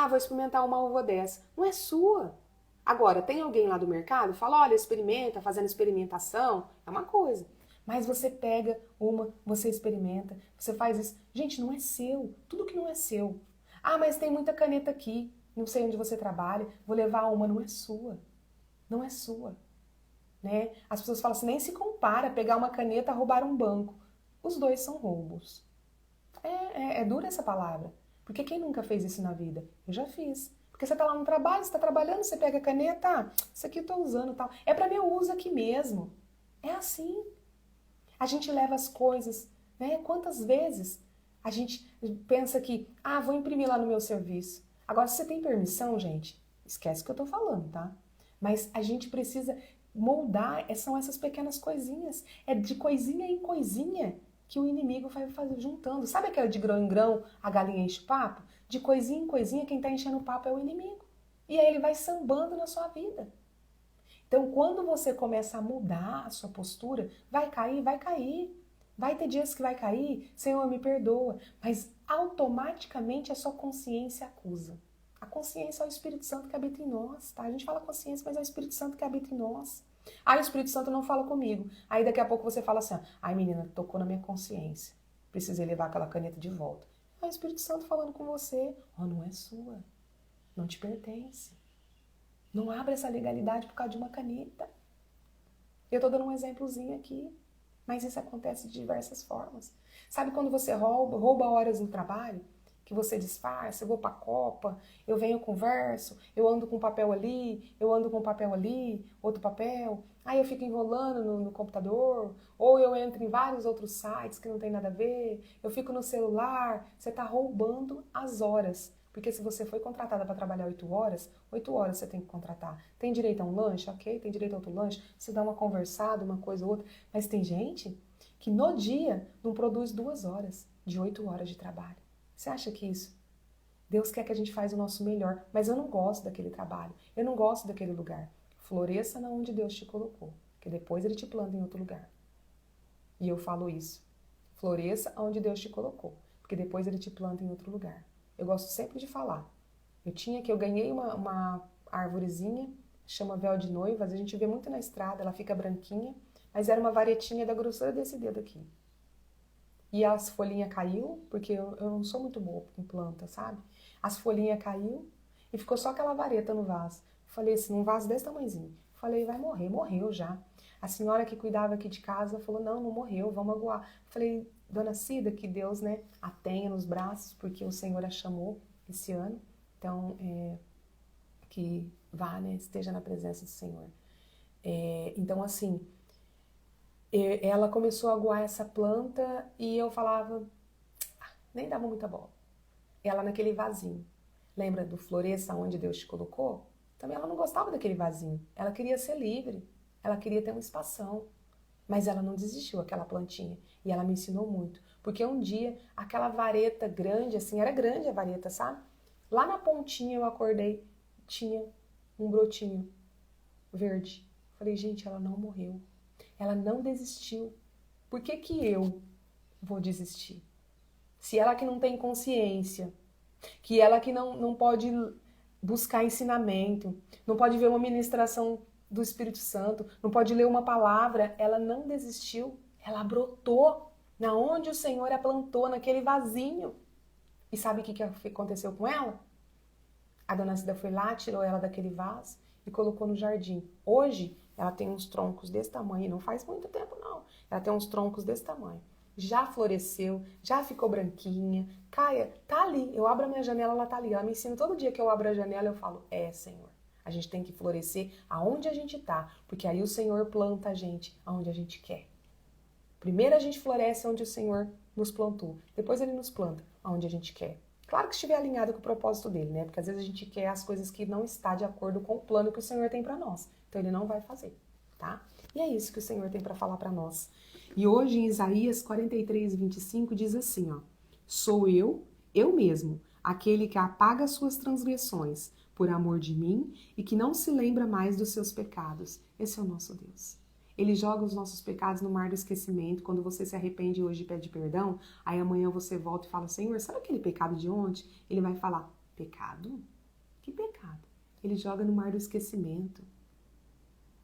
Vou experimentar uma uva dessa. Não é sua. Agora, tem alguém lá do mercado? Fala, olha, experimenta, fazendo experimentação. É uma coisa. Mas você pega uma, você experimenta, você faz isso. Gente, não é seu. Tudo que não é seu. Ah, mas tem muita caneta aqui. Não sei onde você trabalha. Vou levar uma. Não é sua. Não é sua. Né? As pessoas falam assim, nem se compara pegar uma caneta e roubar um banco. Os dois são roubos. É dura essa palavra. Porque quem nunca fez isso na vida? Eu já fiz. Porque você tá lá no trabalho, você tá trabalhando, você pega a caneta, isso aqui eu tô usando e tal. É para meu uso aqui mesmo. É assim. A gente leva as coisas, né? Quantas vezes a gente pensa que, vou imprimir lá no meu serviço. Agora, se você tem permissão, gente, esquece o que eu tô falando, tá? Mas a gente precisa moldar, são essas pequenas coisinhas. É de coisinha em coisinha que o inimigo vai juntando. Sabe aquela de grão em grão, a galinha enche o papo? De coisinha em coisinha, quem está enchendo o papo é o inimigo. E aí ele vai sambando na sua vida. Então, quando você começa a mudar a sua postura, vai cair, vai cair. Vai ter dias que vai cair, Senhor, me perdoa. Mas automaticamente a sua consciência acusa. A consciência é o Espírito Santo que habita em nós, tá? A gente fala consciência, mas é o Espírito Santo que habita em nós. Aí o Espírito Santo não fala comigo. Aí daqui a pouco você fala assim, ai menina, tocou na minha consciência. Precisei levar aquela caneta de volta. Aí o Espírito Santo falando com você, não é sua. Não te pertence. Não abra essa legalidade por causa de uma caneta. Eu tô dando um exemplozinho aqui. Mas isso acontece de diversas formas. Sabe quando você rouba horas no trabalho? Que você disfarça, eu vou pra Copa, eu venho, converso, eu ando com papel ali, eu ando com papel ali, outro papel, aí eu fico enrolando no computador, ou eu entro em vários outros sites que não tem nada a ver, eu fico no celular, você tá roubando as horas. Porque se você foi contratada para trabalhar 8 horas, 8 horas você tem que contratar. Tem direito a um lanche? Ok, tem direito a outro lanche, você dá uma conversada, uma coisa ou outra, mas tem gente que no dia não produz 2 horas de 8 horas de trabalho. Você acha que isso? Deus quer que a gente faça o nosso melhor, mas eu não gosto daquele trabalho, eu não gosto daquele lugar. Floresça na onde Deus te colocou, que depois Ele te planta em outro lugar. E eu falo isso. Floresça onde Deus te colocou, porque depois Ele te planta em outro lugar. Eu gosto sempre de falar. Eu ganhei uma árvorezinha, chama véu de noivas, a gente vê muito na estrada, ela fica branquinha, mas era uma varetinha da grossura desse dedo aqui. E as folhinhas caiu, porque eu não sou muito boa com planta, sabe? As folhinhas caiu e ficou só aquela vareta no vaso. Falei assim, um vaso desse tamanhozinho. Falei, vai morrer, morreu já. A senhora que cuidava aqui de casa falou, não morreu, vamos aguar. Falei, dona Cida, que Deus, né, a tenha nos braços, porque o Senhor a chamou esse ano. Então, que vá, né, esteja na presença do Senhor. Então, assim, ela começou a aguar essa planta e eu falava, nem dava muita bola. Ela naquele vasinho. Lembra do floresça onde Deus te colocou? Também ela não gostava daquele vasinho. Ela queria ser livre. Ela queria ter uma espação. Mas ela não desistiu, aquela plantinha. E ela me ensinou muito. Porque um dia, aquela vareta grande, assim, era grande a vareta, sabe? Lá na pontinha eu acordei, tinha um brotinho verde. Falei, gente, ela não morreu. Ela não desistiu. Por que que eu vou desistir? Se ela que não tem consciência, que ela que não pode buscar ensinamento, não pode ver uma ministração do Espírito Santo, não pode ler uma palavra, ela não desistiu, ela brotou na onde o Senhor a plantou, naquele vasinho. E sabe o que aconteceu com ela? A dona Cida foi lá, tirou ela daquele vaso e colocou no jardim. Hoje, ela tem uns troncos desse tamanho, não faz muito tempo não, ela tem uns troncos desse tamanho. Já floresceu, já ficou branquinha. Caia, tá ali. Eu abro a minha janela, ela tá ali. Ela me ensina todo dia que eu abro a janela, eu falo, Senhor, a gente tem que florescer aonde a gente tá, porque aí o Senhor planta a gente aonde a gente quer. Primeiro a gente floresce onde o Senhor nos plantou, depois Ele nos planta aonde a gente quer. Claro que estiver alinhado com o propósito dele, né? Porque às vezes a gente quer as coisas que não está de acordo com o plano que o Senhor tem para nós. Então Ele não vai fazer, tá? E é isso que o Senhor tem para falar para nós. E hoje em Isaías 43:25 diz assim, ó: sou eu mesmo, aquele que apaga as suas transgressões por amor de mim e que não se lembra mais dos seus pecados. Esse é o nosso Deus. Ele joga os nossos pecados no mar do esquecimento. Quando você se arrepende hoje e pede perdão, aí amanhã você volta e fala, Senhor, sabe aquele pecado de ontem? Ele vai falar, pecado? Que pecado? Ele joga no mar do esquecimento.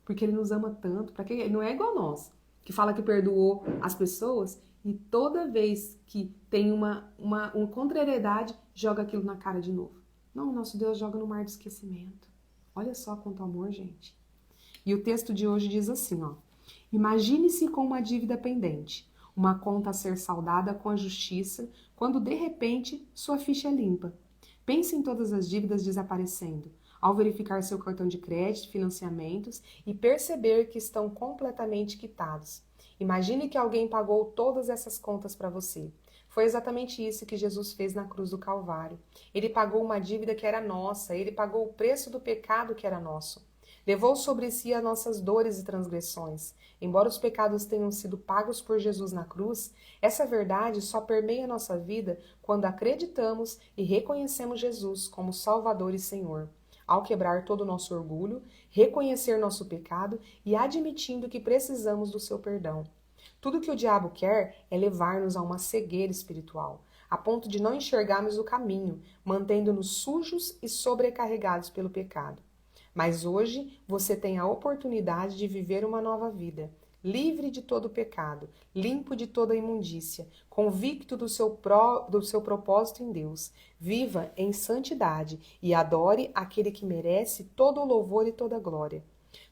Porque Ele nos ama tanto. Para que Ele não é igual a nós, que fala que perdoou as pessoas e toda vez que tem uma contrariedade, joga aquilo na cara de novo. Não, o nosso Deus joga no mar do esquecimento. Olha só quanto amor, gente. E o texto de hoje diz assim, ó: imagine-se com uma dívida pendente, uma conta a ser saldada com a justiça, quando de repente sua ficha é limpa. Pense em todas as dívidas desaparecendo, ao verificar seu cartão de crédito, financiamentos e perceber que estão completamente quitados. Imagine que alguém pagou todas essas contas para você. Foi exatamente isso que Jesus fez na cruz do Calvário. Ele pagou uma dívida que era nossa, ele pagou o preço do pecado que era nosso. Levou sobre si as nossas dores e transgressões. Embora os pecados tenham sido pagos por Jesus na cruz, essa verdade só permeia nossa vida quando acreditamos e reconhecemos Jesus como Salvador e Senhor. Ao quebrar todo o nosso orgulho, reconhecer nosso pecado e admitindo que precisamos do seu perdão. Tudo que o diabo quer é levar-nos a uma cegueira espiritual, a ponto de não enxergarmos o caminho, mantendo-nos sujos e sobrecarregados pelo pecado. Mas hoje você tem a oportunidade de viver uma nova vida, livre de todo pecado, limpo de toda imundícia, convicto do seu propósito em Deus. Viva em santidade e adore aquele que merece todo o louvor e toda a glória.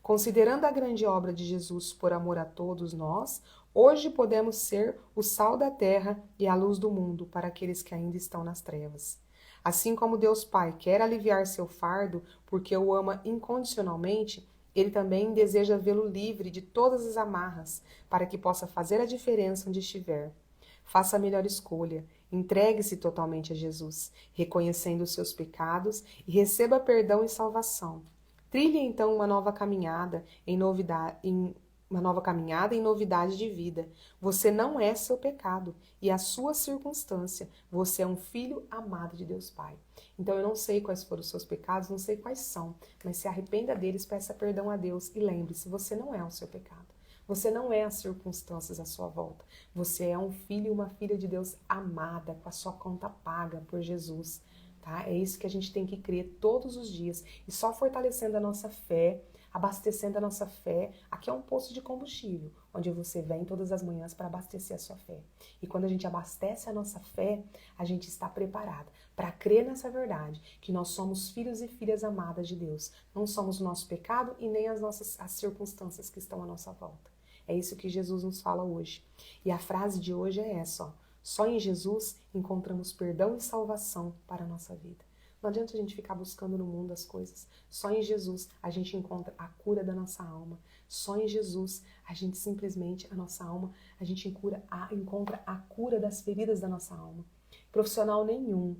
Considerando a grande obra de Jesus por amor a todos nós, hoje podemos ser o sal da terra e a luz do mundo para aqueles que ainda estão nas trevas. Assim como Deus Pai quer aliviar seu fardo porque o ama incondicionalmente, Ele também deseja vê-lo livre de todas as amarras para que possa fazer a diferença onde estiver. Faça a melhor escolha, entregue-se totalmente a Jesus, reconhecendo os seus pecados e receba perdão e salvação. Trilhe então uma nova caminhada em novidade de vida. Você não é seu pecado e a sua circunstância. Você é um filho amado de Deus Pai. Então eu não sei quais foram os seus pecados, não sei quais são, mas se arrependa deles, peça perdão a Deus e lembre-se, você não é o seu pecado. Você não é as circunstâncias à sua volta. Você é um filho e uma filha de Deus amada, com a sua conta paga por Jesus. Tá? É isso que a gente tem que crer todos os dias. E só fortalecendo a nossa fé, abastecendo a nossa fé. Aqui é um posto de combustível, onde você vem todas as manhãs para abastecer a sua fé. E quando a gente abastece a nossa fé, a gente está preparada para crer nessa verdade, que nós somos filhos e filhas amadas de Deus. Não somos o nosso pecado e nem as circunstâncias que estão à nossa volta. É isso que Jesus nos fala hoje. E a frase de hoje é essa, ó. Só em Jesus encontramos perdão e salvação para a nossa vida. Não adianta a gente ficar buscando no mundo as coisas. Só em Jesus a gente encontra a cura da nossa alma. Só em Jesus a gente simplesmente, a nossa alma, a gente encontra a cura das feridas da nossa alma. Profissional nenhum,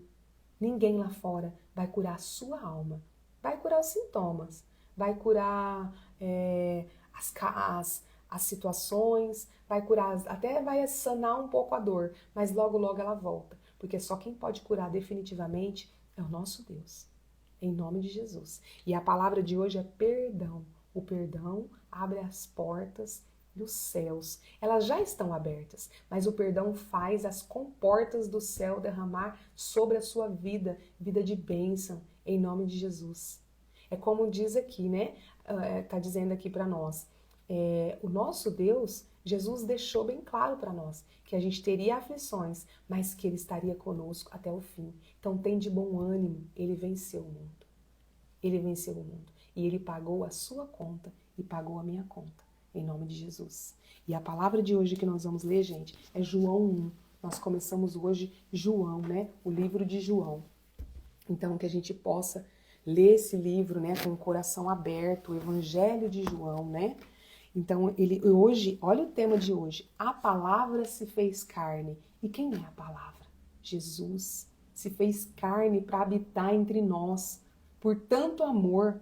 ninguém lá fora vai curar a sua alma. Vai curar os sintomas, vai curar as situações, vai curar, até vai sanar um pouco a dor, mas logo, logo ela volta. Porque só quem pode curar definitivamente é o nosso Deus. Em nome de Jesus. E a palavra de hoje é perdão. O perdão abre as portas dos céus. Elas já estão abertas, mas o perdão faz as comportas do céu derramar sobre a sua vida, vida de bênção, em nome de Jesus. É como diz aqui, né? Tá dizendo aqui para nós. O nosso Deus, Jesus deixou bem claro para nós que a gente teria aflições, mas que Ele estaria conosco até o fim. Então tem de bom ânimo, Ele venceu o mundo. Ele venceu o mundo. E Ele pagou a sua conta e pagou a minha conta, em nome de Jesus. E a palavra de hoje que nós vamos ler, gente, é João 1. Nós começamos hoje João, né? O livro de João. Então que a gente possa ler esse livro, né, com o coração aberto, o Evangelho de João, né? Então, hoje, olha o tema de hoje. A palavra se fez carne. E quem é a palavra? Jesus se fez carne para habitar entre nós, por tanto amor.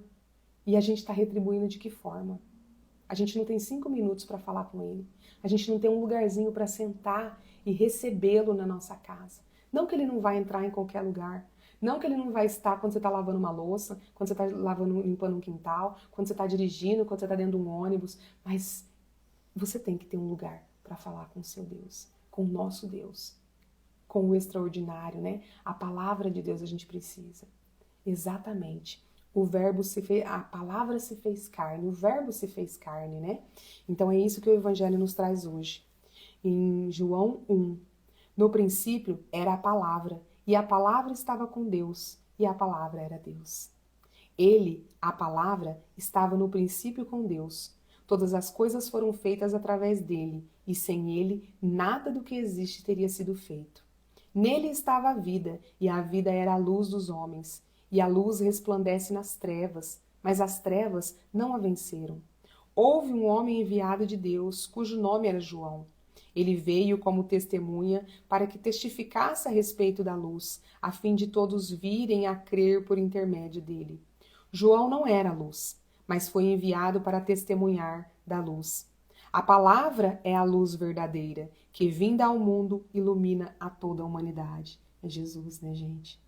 E a gente está retribuindo de que forma? A gente não tem 5 minutos para falar com Ele. A gente não tem um lugarzinho para sentar e recebê-lo na nossa casa. Não que Ele não vai entrar em qualquer lugar. Não que Ele não vai estar quando você está lavando uma louça, quando você está limpando um quintal, quando você está dirigindo, quando você está dentro de um ônibus. Mas você tem que ter um lugar para falar com o seu Deus, com o nosso Deus, com o extraordinário, né? A palavra de Deus a gente precisa. Exatamente. A palavra se fez carne, o verbo se fez carne, né? Então é isso que o Evangelho nos traz hoje. Em João 1, no princípio era a palavra, e a palavra estava com Deus, e a palavra era Deus. Ele, a palavra, estava no princípio com Deus. Todas as coisas foram feitas através dele, e sem ele, nada do que existe teria sido feito. Nele estava a vida, e a vida era a luz dos homens. E a luz resplandece nas trevas, mas as trevas não a venceram. Houve um homem enviado de Deus, cujo nome era João. Ele veio como testemunha para que testificasse a respeito da luz, a fim de todos virem a crer por intermédio dele. João não era a luz, mas foi enviado para testemunhar da luz. A palavra é a luz verdadeira, que vinda ao mundo ilumina a toda a humanidade. É Jesus, né, gente?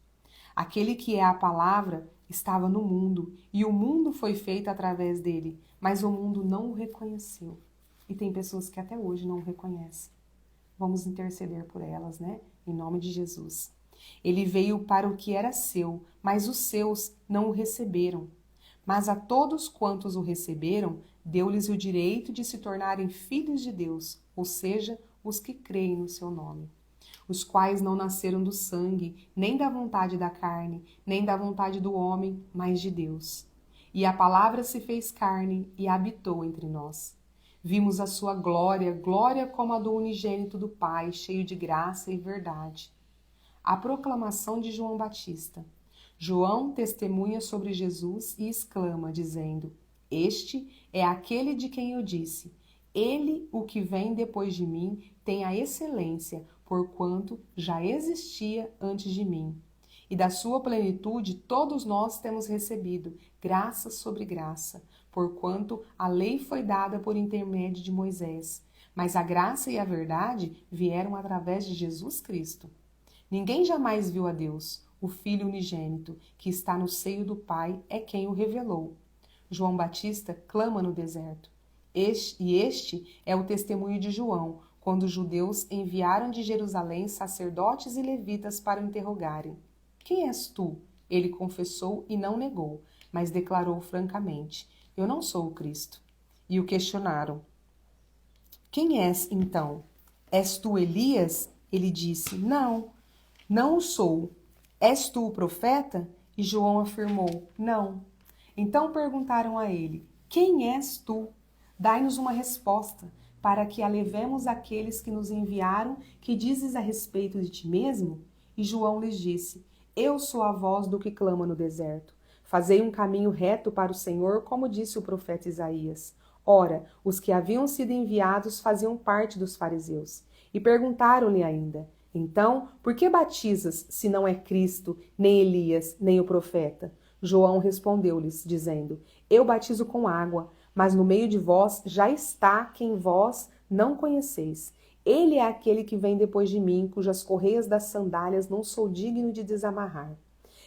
Aquele que é a palavra estava no mundo, e o mundo foi feito através dele, mas o mundo não o reconheceu. E tem pessoas que até hoje não o reconhecem. Vamos interceder por elas, né? Em nome de Jesus. Ele veio para o que era seu, mas os seus não o receberam. Mas a todos quantos o receberam, deu-lhes o direito de se tornarem filhos de Deus, ou seja, os que creem no seu nome. Os quais não nasceram do sangue, nem da vontade da carne, nem da vontade do homem, mas de Deus. E a palavra se fez carne e habitou entre nós. Vimos a sua glória, glória como a do unigênito do Pai, cheio de graça e verdade. A proclamação de João Batista. João testemunha sobre Jesus e exclama, dizendo: Este é aquele de quem eu disse, ele, o que vem depois de mim, tem a excelência, porquanto já existia antes de mim. E da sua plenitude todos nós temos recebido, graça sobre graça, porquanto a lei foi dada por intermédio de Moisés, mas a graça e a verdade vieram através de Jesus Cristo. Ninguém jamais viu a Deus, o Filho unigênito, que está no seio do Pai, é quem o revelou. João Batista clama no deserto. Este é o testemunho de João, quando os judeus enviaram de Jerusalém sacerdotes e levitas para o interrogarem. Quem és tu? Ele confessou e não negou, mas declarou francamente: eu não sou o Cristo. E o questionaram: quem és, então? És tu Elias? Ele disse: não, não o sou. És tu o profeta? E João afirmou: não. Então perguntaram a ele: quem és tu? Dai-nos uma resposta, para que a levemos àqueles que nos enviaram. Que dizes a respeito de ti mesmo? E João lhes disse: eu sou a voz do que clama no deserto. Fazei um caminho reto para o Senhor, como disse o profeta Isaías. Ora, os que haviam sido enviados faziam parte dos fariseus. E perguntaram-lhe ainda: então, por que batizas, se não é Cristo, nem Elias, nem o profeta? João respondeu-lhes, dizendo: eu batizo com água, mas no meio de vós já está quem vós não conheceis. Ele é aquele que vem depois de mim, cujas correias das sandálias não sou digno de desamarrar.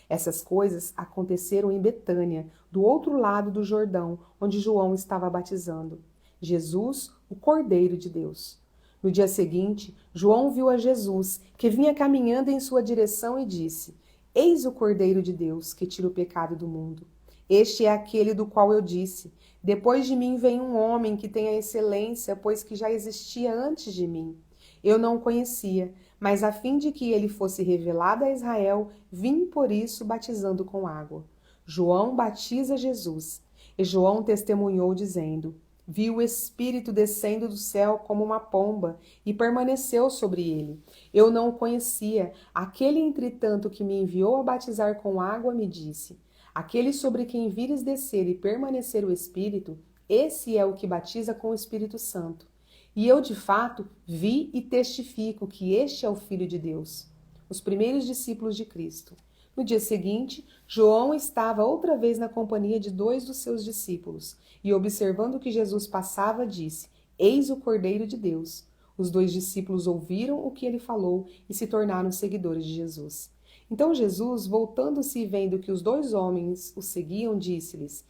Essas coisas aconteceram em Betânia, do outro lado do Jordão, onde João estava batizando. Jesus, o Cordeiro de Deus. No dia seguinte, João viu a Jesus, que vinha caminhando em sua direção, e disse: eis o Cordeiro de Deus, que tira o pecado do mundo. Este é aquele do qual eu disse: depois de mim vem um homem que tem a excelência, pois que já existia antes de mim. Eu não o conhecia, mas a fim de que ele fosse revelado a Israel, vim por isso batizando com água. João batiza Jesus. E João testemunhou, dizendo: vi o Espírito descendo do céu como uma pomba e permaneceu sobre ele. Eu não o conhecia. Aquele, entretanto, que me enviou a batizar com água, me disse: aquele sobre quem vires descer e permanecer o Espírito, esse é o que batiza com o Espírito Santo. E eu, de fato, vi e testifico que este é o Filho de Deus. Os primeiros discípulos de Cristo. No dia seguinte, João estava outra vez na companhia de 2 dos seus discípulos, e observando que Jesus passava, disse: eis o Cordeiro de Deus. Os 2 discípulos ouviram o que ele falou e se tornaram seguidores de Jesus. Então Jesus, voltando-se e vendo que os 2 homens o seguiam, disse-lhes: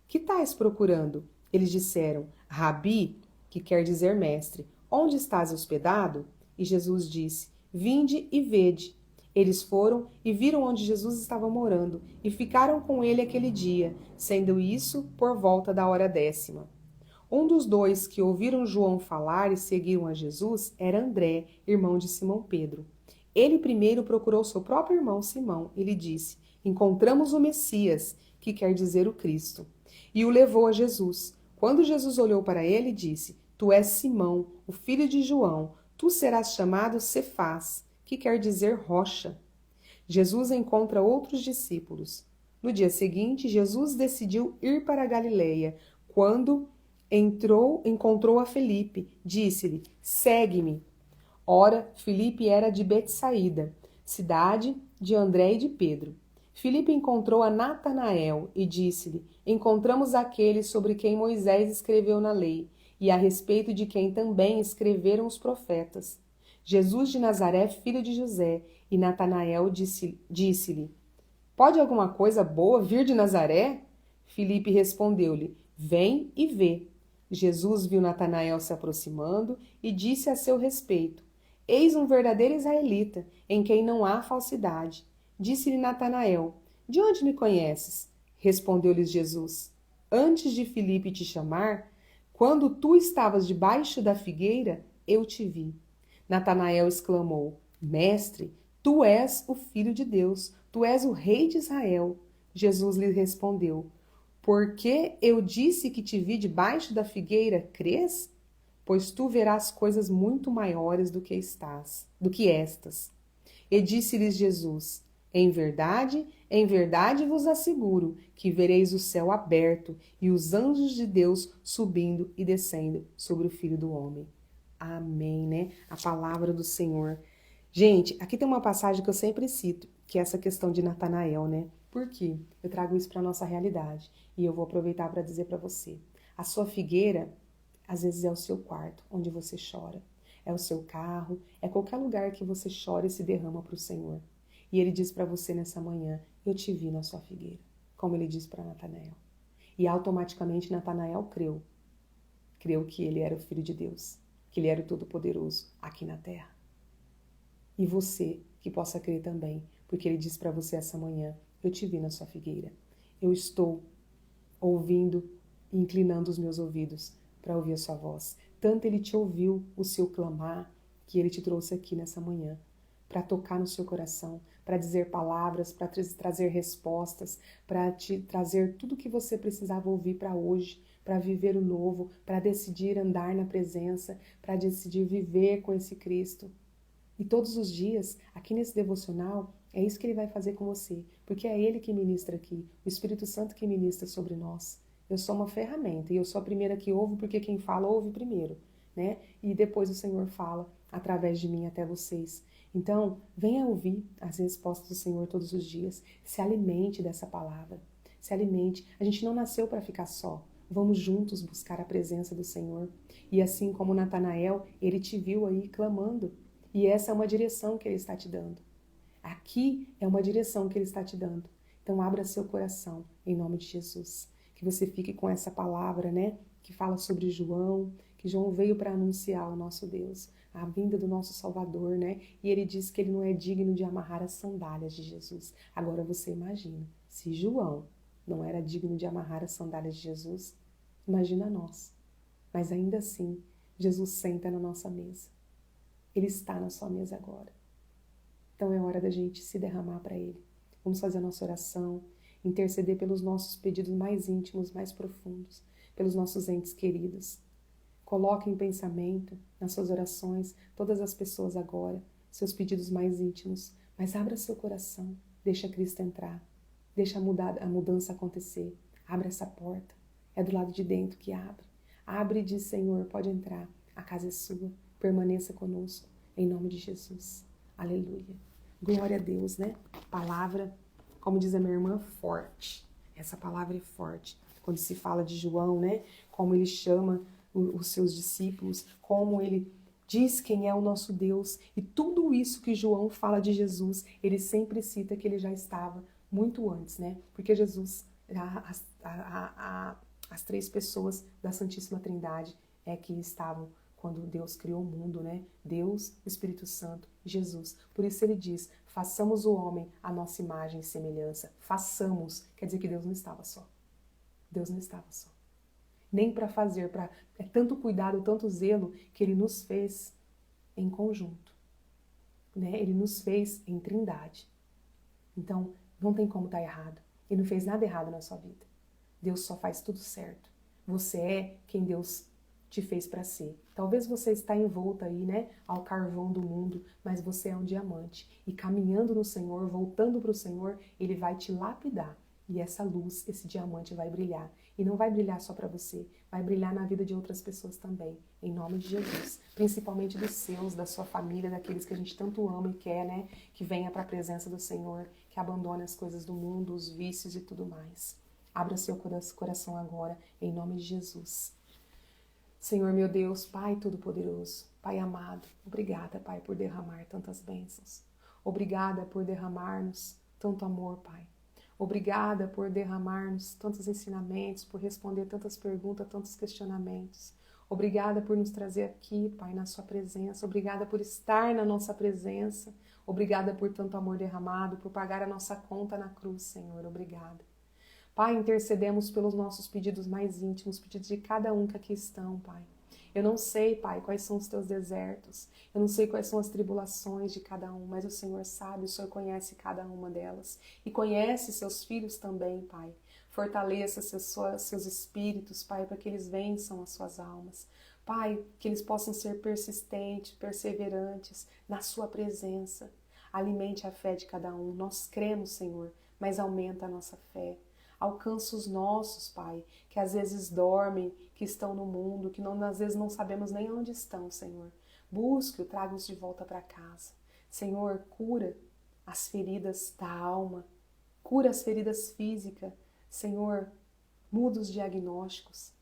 que tais procurando? Eles disseram: Rabi, que quer dizer mestre, onde estás hospedado? E Jesus disse: vinde e vede. Eles foram e viram onde Jesus estava morando, e ficaram com ele aquele dia, sendo isso por volta da hora 10ª. Um dos 2 que ouviram João falar e seguiram a Jesus era André, irmão de Simão Pedro. Ele primeiro procurou seu próprio irmão Simão e lhe disse: encontramos o Messias, que quer dizer o Cristo. E o levou a Jesus. Quando Jesus olhou para ele, disse: tu és Simão, o filho de João, tu serás chamado Cefás, que quer dizer rocha. Jesus encontra outros discípulos. No dia seguinte, Jesus decidiu ir para a Galileia. Quando encontrou a Felipe, disse-lhe: segue-me. Ora, Filipe era de Betsaída, cidade de André e de Pedro. Filipe encontrou a Natanael e disse-lhe: encontramos aquele sobre quem Moisés escreveu na lei, e a respeito de quem também escreveram os profetas. Jesus de Nazaré, filho de José. E Natanael disse-lhe: pode alguma coisa boa vir de Nazaré? Filipe respondeu-lhe: vem e vê. Jesus viu Natanael se aproximando e disse a seu respeito: eis um verdadeiro israelita, em quem não há falsidade. Disse-lhe Natanael: de onde me conheces? Respondeu-lhes Jesus: antes de Filipe te chamar, quando tu estavas debaixo da figueira, eu te vi. Natanael exclamou: mestre, tu és o Filho de Deus, tu és o Rei de Israel. Jesus lhe respondeu: porque eu disse que te vi debaixo da figueira, crês? Pois tu verás coisas muito maiores do que estas. E disse-lhes Jesus: em verdade vos asseguro que vereis o céu aberto e os anjos de Deus subindo e descendo sobre o Filho do Homem. Amém, né? A palavra do Senhor. Gente, aqui tem uma passagem que eu sempre cito, que é essa questão de Natanael, né? Por quê? Eu trago isso para a nossa realidade e eu vou aproveitar para dizer para você. A sua figueira, às vezes, é o seu quarto, onde você chora. É o seu carro, é qualquer lugar que você chora e se derrama para o Senhor. E ele diz para você nessa manhã: eu te vi na sua figueira, como ele disse para Natanael. E automaticamente Natanael creu. Creu que ele era o Filho de Deus, que ele era o Todo-Poderoso aqui na terra. E você que possa crer também, porque ele diz para você essa manhã: eu te vi na sua figueira. Eu estou ouvindo inclinando os meus ouvidos para ouvir a sua voz. Tanto Ele te ouviu o seu clamar, que Ele te trouxe aqui nessa manhã, para tocar no seu coração, para dizer palavras, para trazer respostas, para te trazer tudo o que você precisava ouvir para hoje, para viver o novo, para decidir andar na presença, para decidir viver com esse Cristo. E todos os dias, aqui nesse devocional, é isso que Ele vai fazer com você, porque é Ele que ministra aqui, o Espírito Santo que ministra sobre nós. Eu sou uma ferramenta e eu sou a primeira que ouve, porque quem fala ouve primeiro, né? E depois o Senhor fala através de mim até vocês. Então, venha ouvir as respostas do Senhor todos os dias. Se alimente dessa palavra. Se alimente. A gente não nasceu para ficar só. Vamos juntos buscar a presença do Senhor. E assim como Natanael, ele te viu aí clamando. E essa é uma direção que Ele está te dando. Aqui é uma direção que Ele está te dando. Então abra seu coração em nome de Jesus. Que você fique com essa palavra, né? Que fala sobre João, que João veio para anunciar o nosso Deus, a vinda do nosso Salvador, né? E ele diz que ele não é digno de amarrar as sandálias de Jesus. Agora você imagina, se João não era digno de amarrar as sandálias de Jesus, imagina nós. Mas ainda assim, Jesus senta na nossa mesa. Ele está na sua mesa agora. Então é hora da gente se derramar para Ele. Vamos fazer a nossa oração, interceder pelos nossos pedidos mais íntimos, mais profundos, pelos nossos entes queridos. Coloque em pensamento, nas suas orações, todas as pessoas agora, seus pedidos mais íntimos, mas abra seu coração, deixa Cristo entrar, deixa a mudança acontecer, abre essa porta, é do lado de dentro que abre. Abre e diz, Senhor, pode entrar, a casa é sua, permaneça conosco, em nome de Jesus. Aleluia. Glória a Deus, né? Palavra, como diz a minha irmã, forte. Essa palavra é forte. Quando se fala de João, né? Como ele chama os seus discípulos, como ele diz quem é o nosso Deus. E tudo isso que João fala de Jesus, ele sempre cita que ele já estava muito antes, né? Porque Jesus, as três pessoas da Santíssima Trindade é que estavam quando Deus criou o mundo, né? Deus, o Espírito Santo, Jesus. Por isso ele diz, façamos o homem à nossa imagem e semelhança. Façamos. Quer dizer que Deus não estava só. Deus não estava só. Nem para fazer, é tanto cuidado, tanto zelo, que Ele nos fez em conjunto. Né? Ele nos fez em trindade. Então, não tem como estar errado. Ele não fez nada errado na sua vida. Deus só faz tudo certo. Você é quem Deus te fez para ser. Talvez você está envolta aí, né, ao carvão do mundo, mas você é um diamante. E caminhando no Senhor, voltando para o Senhor, Ele vai te lapidar. E essa luz, esse diamante vai brilhar. E não vai brilhar só para você, vai brilhar na vida de outras pessoas também, em nome de Jesus. Principalmente dos seus, da sua família, daqueles que a gente tanto ama e quer, né, que venha para a presença do Senhor, que abandone as coisas do mundo, os vícios e tudo mais. Abra seu coração agora, em nome de Jesus. Senhor, meu Deus, Pai Todo-Poderoso, Pai amado, obrigada, Pai, por derramar tantas bênçãos. Obrigada por derramar-nos tanto amor, Pai. Obrigada por derramar-nos tantos ensinamentos, por responder tantas perguntas, tantos questionamentos. Obrigada por nos trazer aqui, Pai, na sua presença. Obrigada por estar na nossa presença. Obrigada por tanto amor derramado, por pagar a nossa conta na cruz, Senhor. Obrigada. Pai, intercedemos pelos nossos pedidos mais íntimos, pedidos de cada um que aqui estão, Pai. Eu não sei, Pai, quais são os teus desertos, eu não sei quais são as tribulações de cada um, mas o Senhor sabe, o Senhor conhece cada uma delas. E conhece seus filhos também, Pai. Fortaleça seus espíritos, Pai, para que eles vençam as suas almas. Pai, que eles possam ser persistentes, perseverantes na sua presença. Alimente a fé de cada um. Nós cremos, Senhor, mas aumenta a nossa fé. Alcança os nossos, Pai, que às vezes dormem, que estão no mundo, que às vezes não sabemos nem onde estão, Senhor. Busque-o, traga-os de volta para casa. Senhor, cura as feridas da alma, cura as feridas físicas. Senhor, muda os diagnósticos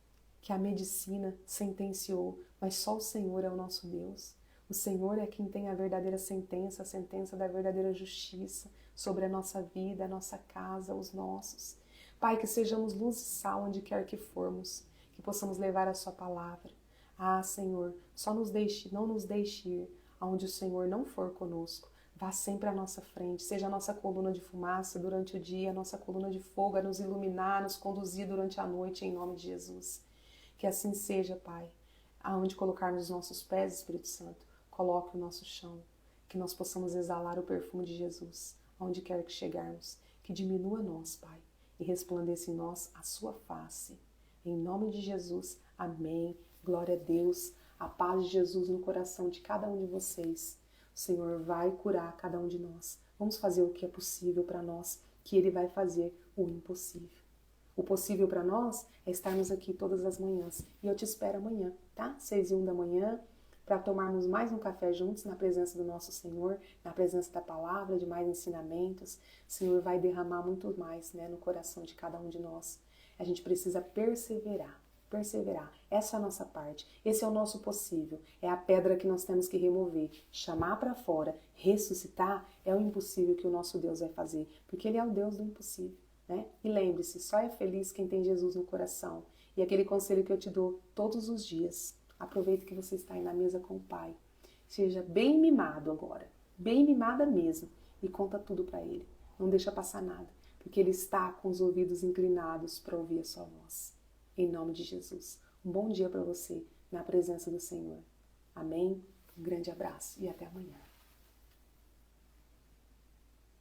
que a medicina sentenciou, mas só o Senhor é o nosso Deus. O Senhor é quem tem a verdadeira sentença, a sentença da verdadeira justiça sobre a nossa vida, a nossa casa, os nossos. Pai, que sejamos luz e sal onde quer que formos, que possamos levar a sua palavra. Ah, Senhor, não nos deixe ir aonde o Senhor não for conosco. Vá sempre à nossa frente, seja a nossa coluna de fumaça durante o dia, a nossa coluna de fogo a nos iluminar, nos conduzir durante a noite, em nome de Jesus. Que assim seja, Pai. Aonde colocarmos os nossos pés, Espírito Santo, coloque o nosso chão. Que nós possamos exalar o perfume de Jesus, aonde quer que chegarmos. Que diminua nós, Pai, e resplandeça em nós a sua face. Em nome de Jesus, amém. Glória a Deus. A paz de Jesus no coração de cada um de vocês. O Senhor vai curar cada um de nós. Vamos fazer o que é possível para nós, que Ele vai fazer o impossível. O possível para nós é estarmos aqui todas as manhãs. E eu te espero amanhã, tá? 6:01 da manhã, para tomarmos mais um café juntos na presença do nosso Senhor, na presença da palavra, de mais ensinamentos. O Senhor vai derramar muito mais, né, no coração de cada um de nós. A gente precisa perseverar. Essa é a nossa parte, esse é o nosso possível, é a pedra que nós temos que remover, chamar para fora, ressuscitar, é o impossível que o nosso Deus vai fazer, porque Ele é o Deus do impossível, né? E lembre-se, só é feliz quem tem Jesus no coração. E aquele conselho que eu te dou todos os dias, aproveite que você está aí na mesa com o Pai, seja bem mimado agora, bem mimada mesmo, e conta tudo para Ele, não deixa passar nada, porque Ele está com os ouvidos inclinados para ouvir a sua voz. Em nome de Jesus. Um bom dia para você na presença do Senhor. Amém? Um grande abraço e até amanhã.